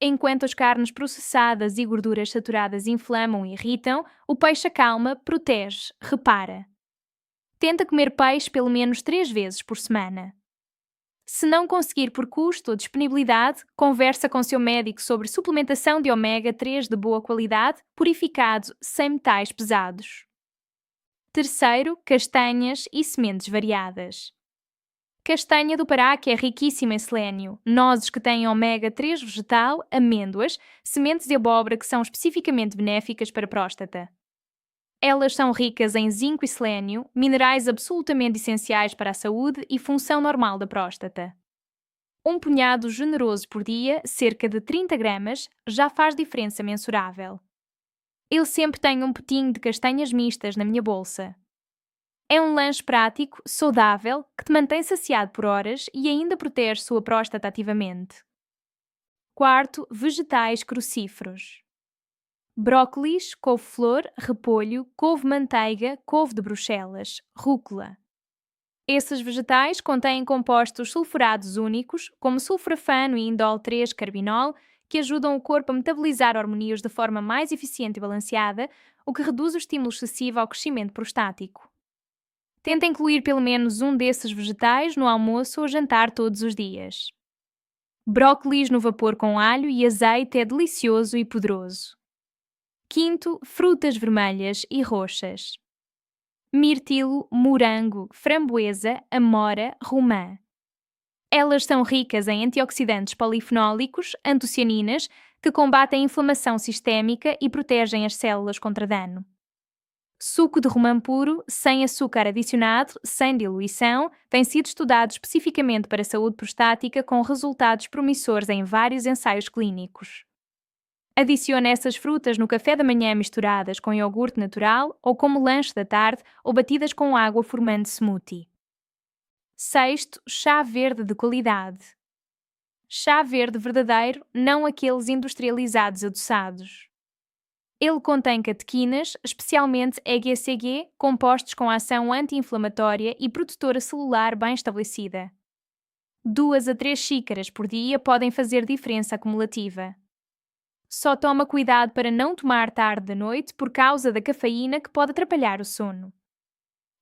Enquanto as carnes processadas e gorduras saturadas inflamam e irritam, o peixe acalma, protege, repara. Tenta comer peixe pelo menos 3 vezes por semana. Se não conseguir por custo ou disponibilidade, conversa com seu médico sobre suplementação de ômega 3 de boa qualidade, purificado, sem metais pesados. Terceiro, castanhas e sementes variadas. Castanha do Pará, que é riquíssima em selênio, nozes que têm ômega 3 vegetal, amêndoas, sementes de abóbora que são especificamente benéficas para a próstata. Elas são ricas em zinco e selênio, minerais absolutamente essenciais para a saúde e função normal da próstata. Um punhado generoso por dia, cerca de 30 gramas, já faz diferença mensurável. Eu sempre tenho um potinho de castanhas mistas na minha bolsa. É um lanche prático, saudável, que te mantém saciado por horas e ainda protege sua próstata ativamente. Quarto, vegetais crucíferos. Brócolis, couve-flor, repolho, couve-manteiga, couve de Bruxelas, rúcula. Esses vegetais contêm compostos sulfurados únicos, como sulforafano e indol 3-carbinol, que ajudam o corpo a metabolizar hormônios de forma mais eficiente e balanceada, o que reduz o estímulo excessivo ao crescimento prostático. Tenta incluir pelo menos um desses vegetais no almoço ou jantar todos os dias. Brócolis no vapor com alho e azeite é delicioso e poderoso. Quinto, frutas vermelhas e roxas. Mirtilo, morango, framboesa, amora, romã. Elas são ricas em antioxidantes polifenólicos, antocianinas, que combatem a inflamação sistémica e protegem as células contra dano. Suco de romã puro, sem açúcar adicionado, sem diluição, tem sido estudado especificamente para a saúde prostática com resultados promissores em vários ensaios clínicos. Adicione essas frutas no café da manhã misturadas com iogurte natural ou como lanche da tarde ou batidas com água formando smoothie. Sexto, chá verde de qualidade. Chá verde verdadeiro, não aqueles industrializados adoçados. Ele contém catequinas, especialmente EGCG, compostos com ação anti-inflamatória e protetora celular bem estabelecida. 2 a 3 xícaras por dia podem fazer diferença acumulativa. Só toma cuidado para não tomar tarde da noite por causa da cafeína que pode atrapalhar o sono.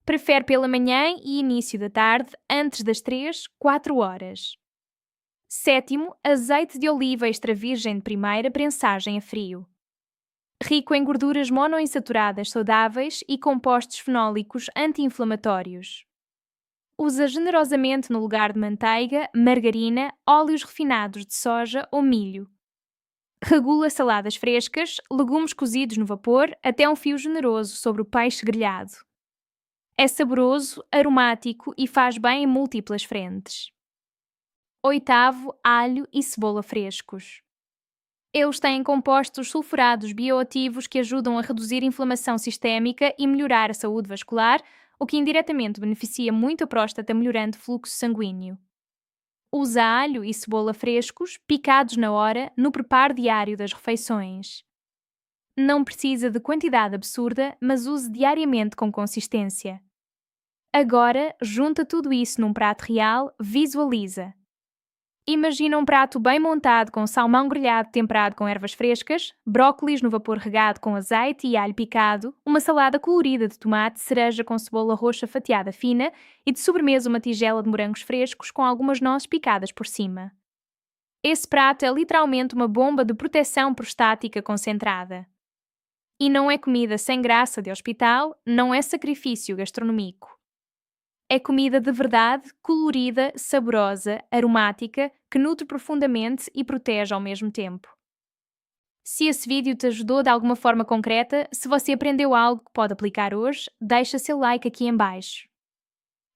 Prefere pela manhã e início da tarde, antes das 3-4 horas. Sétimo, azeite de oliva extra virgem de primeira prensagem a frio. Rico em gorduras monoinsaturadas saudáveis e compostos fenólicos anti-inflamatórios. Usa generosamente no lugar de manteiga, margarina, óleos refinados de soja ou milho. Regula saladas frescas, legumes cozidos no vapor até um fio generoso sobre o peixe grelhado. É saboroso, aromático e faz bem em múltiplas frentes. Oitavo, alho e cebola frescos. Eles têm compostos sulfurados bioativos que ajudam a reduzir a inflamação sistémica e melhorar a saúde vascular, o que indiretamente beneficia muito a próstata melhorando o fluxo sanguíneo. Usa alho e cebola frescos, picados na hora, no preparo diário das refeições. Não precisa de quantidade absurda, mas use diariamente com consistência. Agora, junta tudo isso num prato real, visualiza. Imagina um prato bem montado com salmão grelhado temperado com ervas frescas, brócolis no vapor regado com azeite e alho picado, uma salada colorida de tomate, cereja com cebola roxa fatiada fina e de sobremesa uma tigela de morangos frescos com algumas nozes picadas por cima. Esse prato é literalmente uma bomba de proteção prostática concentrada. E não é comida sem graça de hospital, não é sacrifício gastronômico. É comida de verdade, colorida, saborosa, aromática, que nutre profundamente e protege ao mesmo tempo. Se esse vídeo te ajudou de alguma forma concreta, se você aprendeu algo que pode aplicar hoje, deixa seu like aqui em baixo.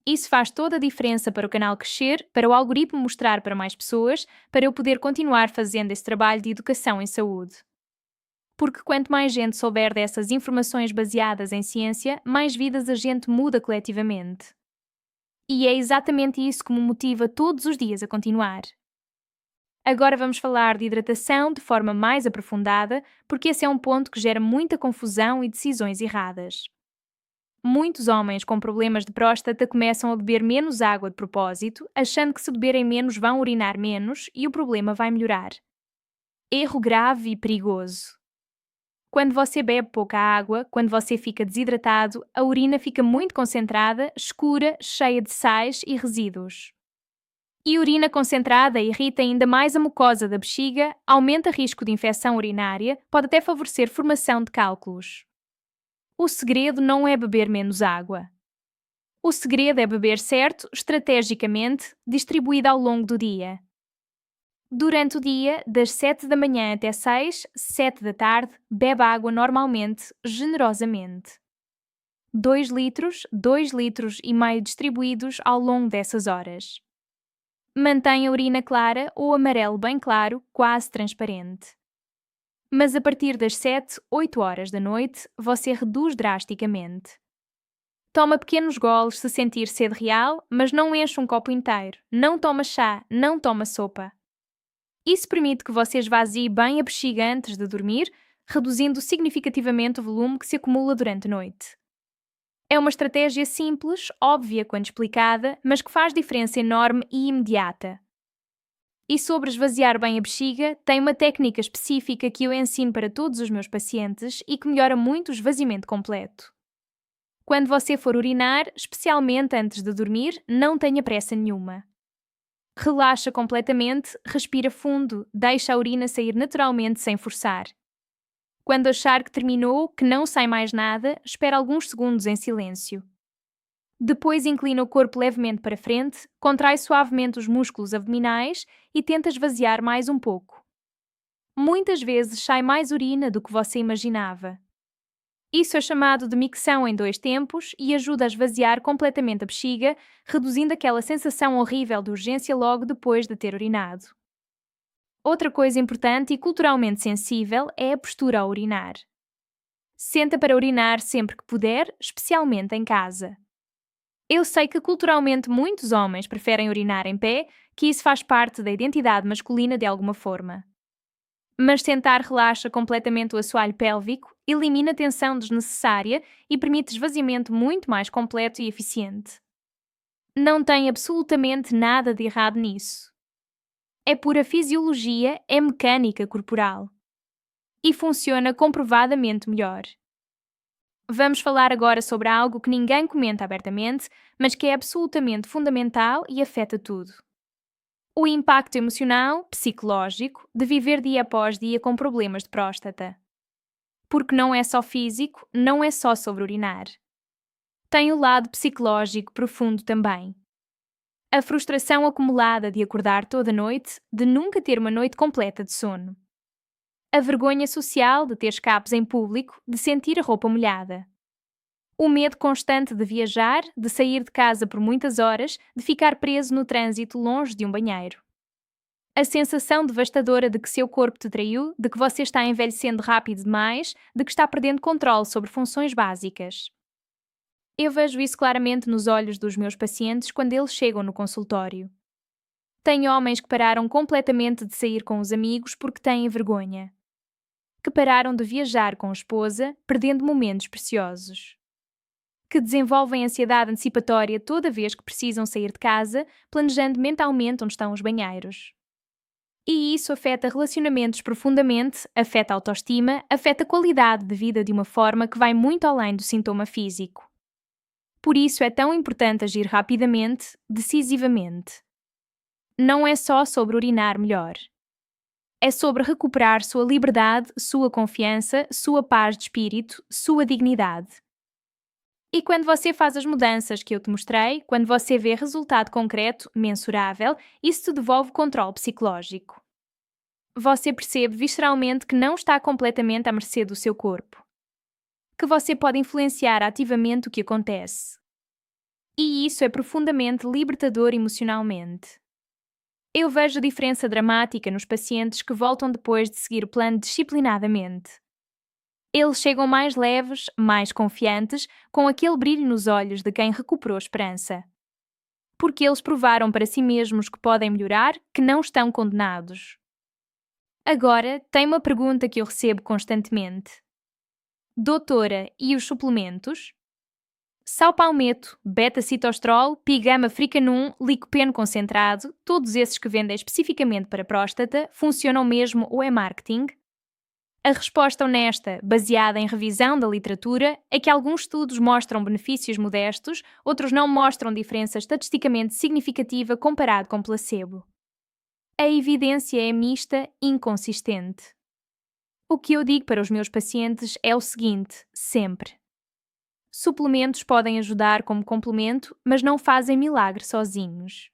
Isso faz toda a diferença para o canal crescer, para o algoritmo mostrar para mais pessoas, para eu poder continuar fazendo esse trabalho de educação em saúde. Porque quanto mais gente souber dessas informações baseadas em ciência, mais vidas a gente muda coletivamente. E é exatamente isso que me motiva todos os dias a continuar. Agora vamos falar de hidratação de forma mais aprofundada, porque esse é um ponto que gera muita confusão e decisões erradas. Muitos homens com problemas de próstata começam a beber menos água de propósito, achando que se beberem menos vão urinar menos e o problema vai melhorar. Erro grave e perigoso. Quando você bebe pouca água, quando você fica desidratado, a urina fica muito concentrada, escura, cheia de sais e resíduos. E urina concentrada irrita ainda mais a mucosa da bexiga, aumenta o risco de infecção urinária, pode até favorecer formação de cálculos. O segredo não é beber menos água. O segredo é beber certo, estrategicamente, distribuída ao longo do dia. Durante o dia, das 7 da manhã até 6, 7 da tarde, bebe água normalmente, generosamente. 2 litros e meio distribuídos ao longo dessas horas. Mantenha a urina clara ou amarelo bem claro, quase transparente. Mas a partir das 7, 8 horas da noite, você reduz drasticamente. Toma pequenos goles se sentir sede real, mas não enche um copo inteiro. Não toma chá, não toma sopa. Isso permite que você esvazie bem a bexiga antes de dormir, reduzindo significativamente o volume que se acumula durante a noite. É uma estratégia simples, óbvia quando explicada, mas que faz diferença enorme e imediata. E sobre esvaziar bem a bexiga, tem uma técnica específica que eu ensino para todos os meus pacientes e que melhora muito o esvaziamento completo. Quando você for urinar, especialmente antes de dormir, não tenha pressa nenhuma. Relaxa completamente, respira fundo, deixa a urina sair naturalmente sem forçar. Quando achar que terminou, que não sai mais nada, espera alguns segundos em silêncio. Depois inclina o corpo levemente para frente, contrai suavemente os músculos abdominais e tenta esvaziar mais um pouco. Muitas vezes sai mais urina do que você imaginava. Isso é chamado de micção em 2 tempos e ajuda a esvaziar completamente a bexiga, reduzindo aquela sensação horrível de urgência logo depois de ter urinado. Outra coisa importante e culturalmente sensível é a postura ao urinar. Senta para urinar sempre que puder, especialmente em casa. Eu sei que culturalmente muitos homens preferem urinar em pé, que isso faz parte da identidade masculina de alguma forma. Mas sentar relaxa completamente o assoalho pélvico, elimina tensão desnecessária e permite esvaziamento muito mais completo e eficiente. Não tem absolutamente nada de errado nisso. É pura fisiologia, é mecânica corporal. E funciona comprovadamente melhor. Vamos falar agora sobre algo que ninguém comenta abertamente, mas que é absolutamente fundamental e afeta tudo. O impacto emocional, psicológico, de viver dia após dia com problemas de próstata. Porque não é só físico, não é só sobre urinar. Tem o lado psicológico profundo também. A frustração acumulada de acordar toda noite, de nunca ter uma noite completa de sono. A vergonha social de ter escapes em público, de sentir a roupa molhada. O medo constante de viajar, de sair de casa por muitas horas, de ficar preso no trânsito longe de um banheiro. A sensação devastadora de que seu corpo te traiu, de que você está envelhecendo rápido demais, de que está perdendo controle sobre funções básicas. Eu vejo isso claramente nos olhos dos meus pacientes quando eles chegam no consultório. Tenho homens que pararam completamente de sair com os amigos porque têm vergonha. Que pararam de viajar com a esposa, perdendo momentos preciosos. Que desenvolvem ansiedade antecipatória toda vez que precisam sair de casa, planejando mentalmente onde estão os banheiros. E isso afeta relacionamentos profundamente, afeta a autoestima, afeta a qualidade de vida de uma forma que vai muito além do sintoma físico. Por isso é tão importante agir rapidamente, decisivamente. Não é só sobre urinar melhor. É sobre recuperar sua liberdade, sua confiança, sua paz de espírito, sua dignidade. E quando você faz as mudanças que eu te mostrei, quando você vê resultado concreto, mensurável, isso te devolve controle psicológico. Você percebe visceralmente que não está completamente à mercê do seu corpo. Que você pode influenciar ativamente o que acontece. E isso é profundamente libertador emocionalmente. Eu vejo diferença dramática nos pacientes que voltam depois de seguir o plano disciplinadamente. Eles chegam mais leves, mais confiantes, com aquele brilho nos olhos de quem recuperou a esperança. Porque eles provaram para si mesmos que podem melhorar, que não estão condenados. Agora, tem uma pergunta que eu recebo constantemente. Doutora, e os suplementos? Salpalmeto, beta-citosterol, pigama-fricanum, licopeno concentrado, todos esses que vendem especificamente para próstata, funcionam mesmo ou é marketing? A resposta honesta, baseada em revisão da literatura, é que alguns estudos mostram benefícios modestos, outros não mostram diferença estatisticamente significativa comparado com placebo. A evidência é mista, inconsistente. O que eu digo para os meus pacientes é o seguinte, sempre. Suplementos podem ajudar como complemento, mas não fazem milagre sozinhos.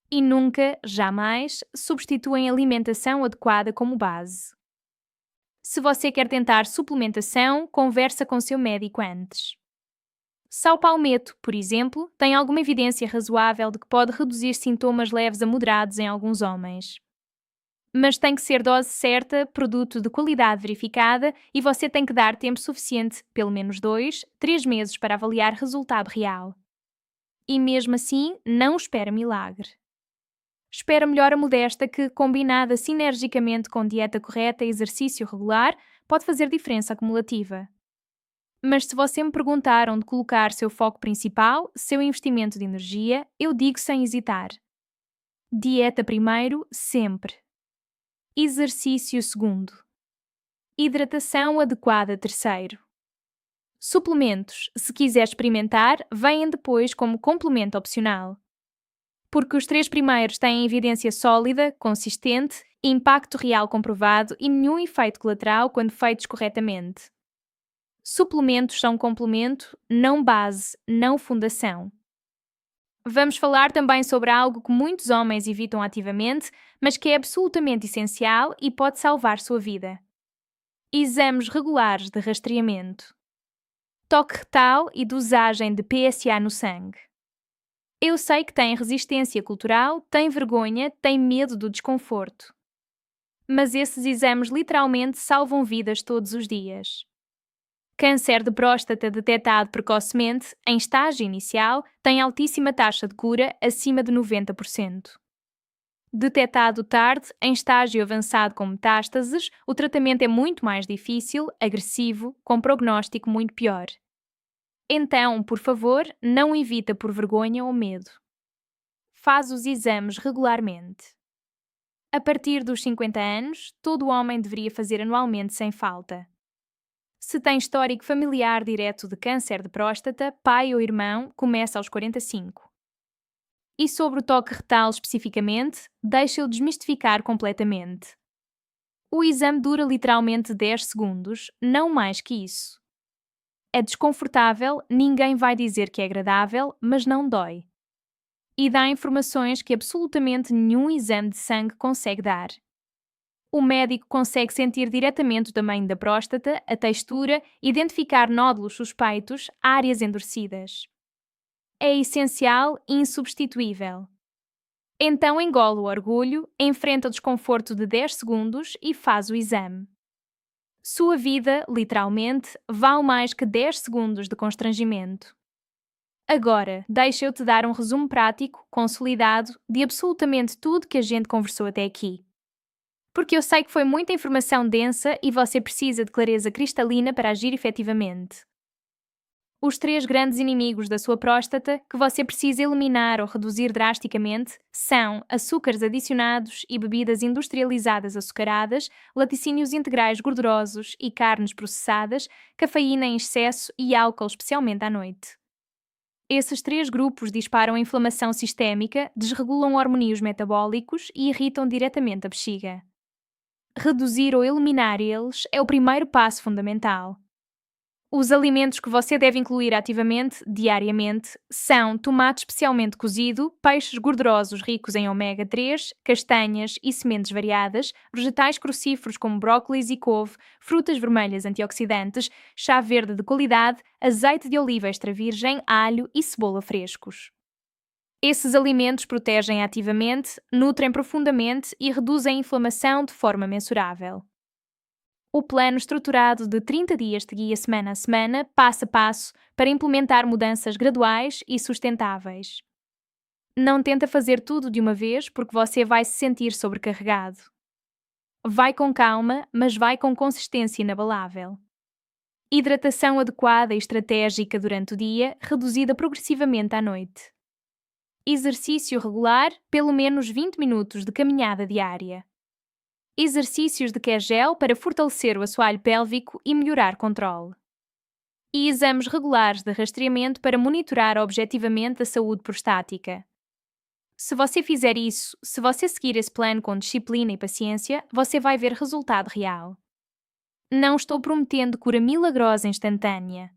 E nunca, jamais, substituem alimentação adequada como base. Se você quer tentar suplementação, conversa com seu médico antes. Salpalmeto, por exemplo, tem alguma evidência razoável de que pode reduzir sintomas leves a moderados em alguns homens. Mas tem que ser dose certa, produto de qualidade verificada e você tem que dar tempo suficiente, pelo menos 2, 3 meses para avaliar resultado real. E mesmo assim, não espera milagre. Espera melhora modesta que, combinada sinergicamente com dieta correta e exercício regular, pode fazer diferença acumulativa. Mas se você me perguntar onde colocar seu foco principal, seu investimento de energia, eu digo sem hesitar. Dieta primeiro, sempre. Exercício segundo. Hidratação adequada terceiro. Suplementos, se quiser experimentar, venham depois como complemento opcional. Porque os 3 primeiros têm evidência sólida, consistente, impacto real comprovado e nenhum efeito colateral quando feitos corretamente. Suplementos são complemento, não base, não fundação. Vamos falar também sobre algo que muitos homens evitam ativamente, mas que é absolutamente essencial e pode salvar sua vida. Exames regulares de rastreamento. Toque retal e dosagem de PSA no sangue. Eu sei que tem resistência cultural, tem vergonha, tem medo do desconforto. Mas esses exames literalmente salvam vidas todos os dias. Câncer de próstata detectado precocemente, em estágio inicial, tem altíssima taxa de cura, acima de 90%. Detectado tarde, em estágio avançado com metástases, o tratamento é muito mais difícil, agressivo, com prognóstico muito pior. Então, por favor, não evita por vergonha ou medo. Faz os exames regularmente. A partir dos 50 anos, todo homem deveria fazer anualmente sem falta. Se tem histórico familiar direto de câncer de próstata, pai ou irmão, começa aos 45. E sobre o toque retal especificamente, deixa-o desmistificar completamente. O exame dura literalmente 10 segundos, não mais que isso. É desconfortável, ninguém vai dizer que é agradável, mas não dói. E dá informações que absolutamente nenhum exame de sangue consegue dar. O médico consegue sentir diretamente o tamanho da próstata, a textura, identificar nódulos suspeitos, áreas endurecidas. É essencial e insubstituível. Então engole o orgulho, enfrenta o desconforto de 10 segundos e faz o exame. Sua vida, literalmente, vale mais que 10 segundos de constrangimento. Agora, deixa eu te dar um resumo prático, consolidado, de absolutamente tudo que a gente conversou até aqui. Porque eu sei que foi muita informação densa e você precisa de clareza cristalina para agir efetivamente. Os 3 grandes inimigos da sua próstata que você precisa eliminar ou reduzir drasticamente são açúcares adicionados e bebidas industrializadas açucaradas, laticínios integrais gordurosos e carnes processadas, cafeína em excesso e álcool, especialmente à noite. Esses 3 grupos disparam a inflamação sistémica, desregulam hormônios metabólicos e irritam diretamente a bexiga. Reduzir ou eliminar eles é o primeiro passo fundamental. Os alimentos que você deve incluir ativamente, diariamente, são tomate especialmente cozido, peixes gordurosos ricos em ômega 3, castanhas e sementes variadas, vegetais crucíferos como brócolis e couve, frutas vermelhas antioxidantes, chá verde de qualidade, azeite de oliva extra virgem, alho e cebola frescos. Esses alimentos protegem ativamente, nutrem profundamente e reduzem a inflamação de forma mensurável. O plano estruturado de 30 dias te guia semana a semana, passo a passo, para implementar mudanças graduais e sustentáveis. Não tenta fazer tudo de uma vez porque você vai se sentir sobrecarregado. Vai com calma, mas vai com consistência inabalável. Hidratação adequada e estratégica durante o dia, reduzida progressivamente à noite. Exercício regular, pelo menos 20 minutos de caminhada diária. Exercícios de Kegel para fortalecer o assoalho pélvico e melhorar controle. E exames regulares de rastreamento para monitorar objetivamente a saúde prostática. Se você fizer isso, se você seguir esse plano com disciplina e paciência, você vai ver resultado real. Não estou prometendo cura milagrosa instantânea.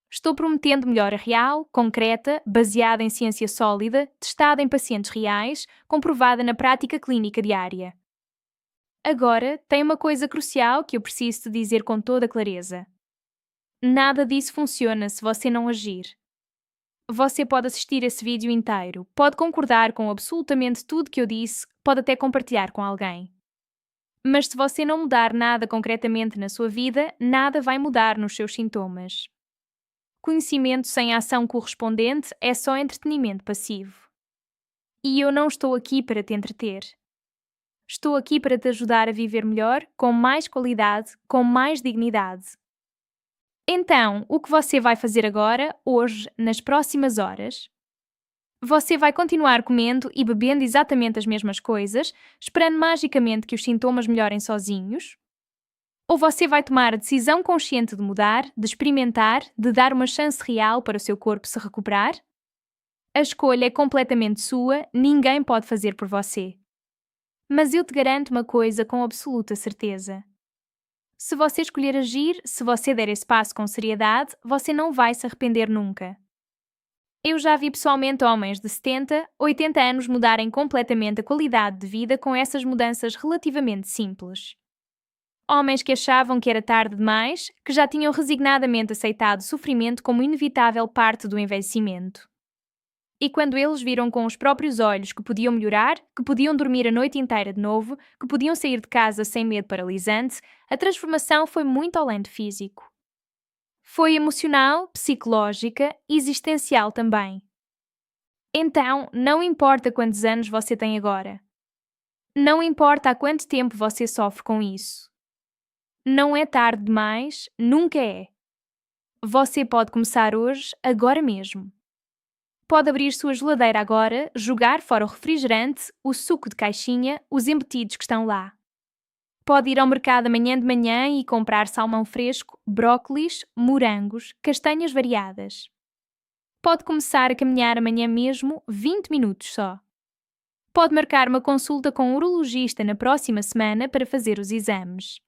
Estou prometendo melhora real, concreta, baseada em ciência sólida, testada em pacientes reais, comprovada na prática clínica diária. Agora, tem uma coisa crucial que eu preciso te dizer com toda clareza. Nada disso funciona se você não agir. Você pode assistir esse vídeo inteiro, pode concordar com absolutamente tudo que eu disse, pode até compartilhar com alguém. Mas se você não mudar nada concretamente na sua vida, nada vai mudar nos seus sintomas. Conhecimento sem ação correspondente é só entretenimento passivo. E eu não estou aqui para te entreter. Estou aqui para te ajudar a viver melhor, com mais qualidade, com mais dignidade. Então, o que você vai fazer agora, hoje, nas próximas horas? Você vai continuar comendo e bebendo exatamente as mesmas coisas, esperando magicamente que os sintomas melhorem sozinhos? Ou você vai tomar a decisão consciente de mudar, de experimentar, de dar uma chance real para o seu corpo se recuperar? A escolha é completamente sua, ninguém pode fazer por você. Mas eu te garanto uma coisa com absoluta certeza. Se você escolher agir, se você der esse passo com seriedade, você não vai se arrepender nunca. Eu já vi pessoalmente homens de 70, 80 anos mudarem completamente a qualidade de vida com essas mudanças relativamente simples. Homens que achavam que era tarde demais, que já tinham resignadamente aceitado o sofrimento como inevitável parte do envelhecimento. E quando eles viram com os próprios olhos que podiam melhorar, que podiam dormir a noite inteira de novo, que podiam sair de casa sem medo paralisante, a transformação foi muito além de físico. Foi emocional, psicológica e existencial também. Então, não importa quantos anos você tem agora. Não importa há quanto tempo você sofre com isso. Não é tarde demais, nunca é. Você pode começar hoje, agora mesmo. Pode abrir sua geladeira agora, jogar fora o refrigerante, o suco de caixinha, os embutidos que estão lá. Pode ir ao mercado amanhã de manhã e comprar salmão fresco, brócolis, morangos, castanhas variadas. Pode começar a caminhar amanhã mesmo, 20 minutos só. Pode marcar uma consulta com um urologista na próxima semana para fazer os exames.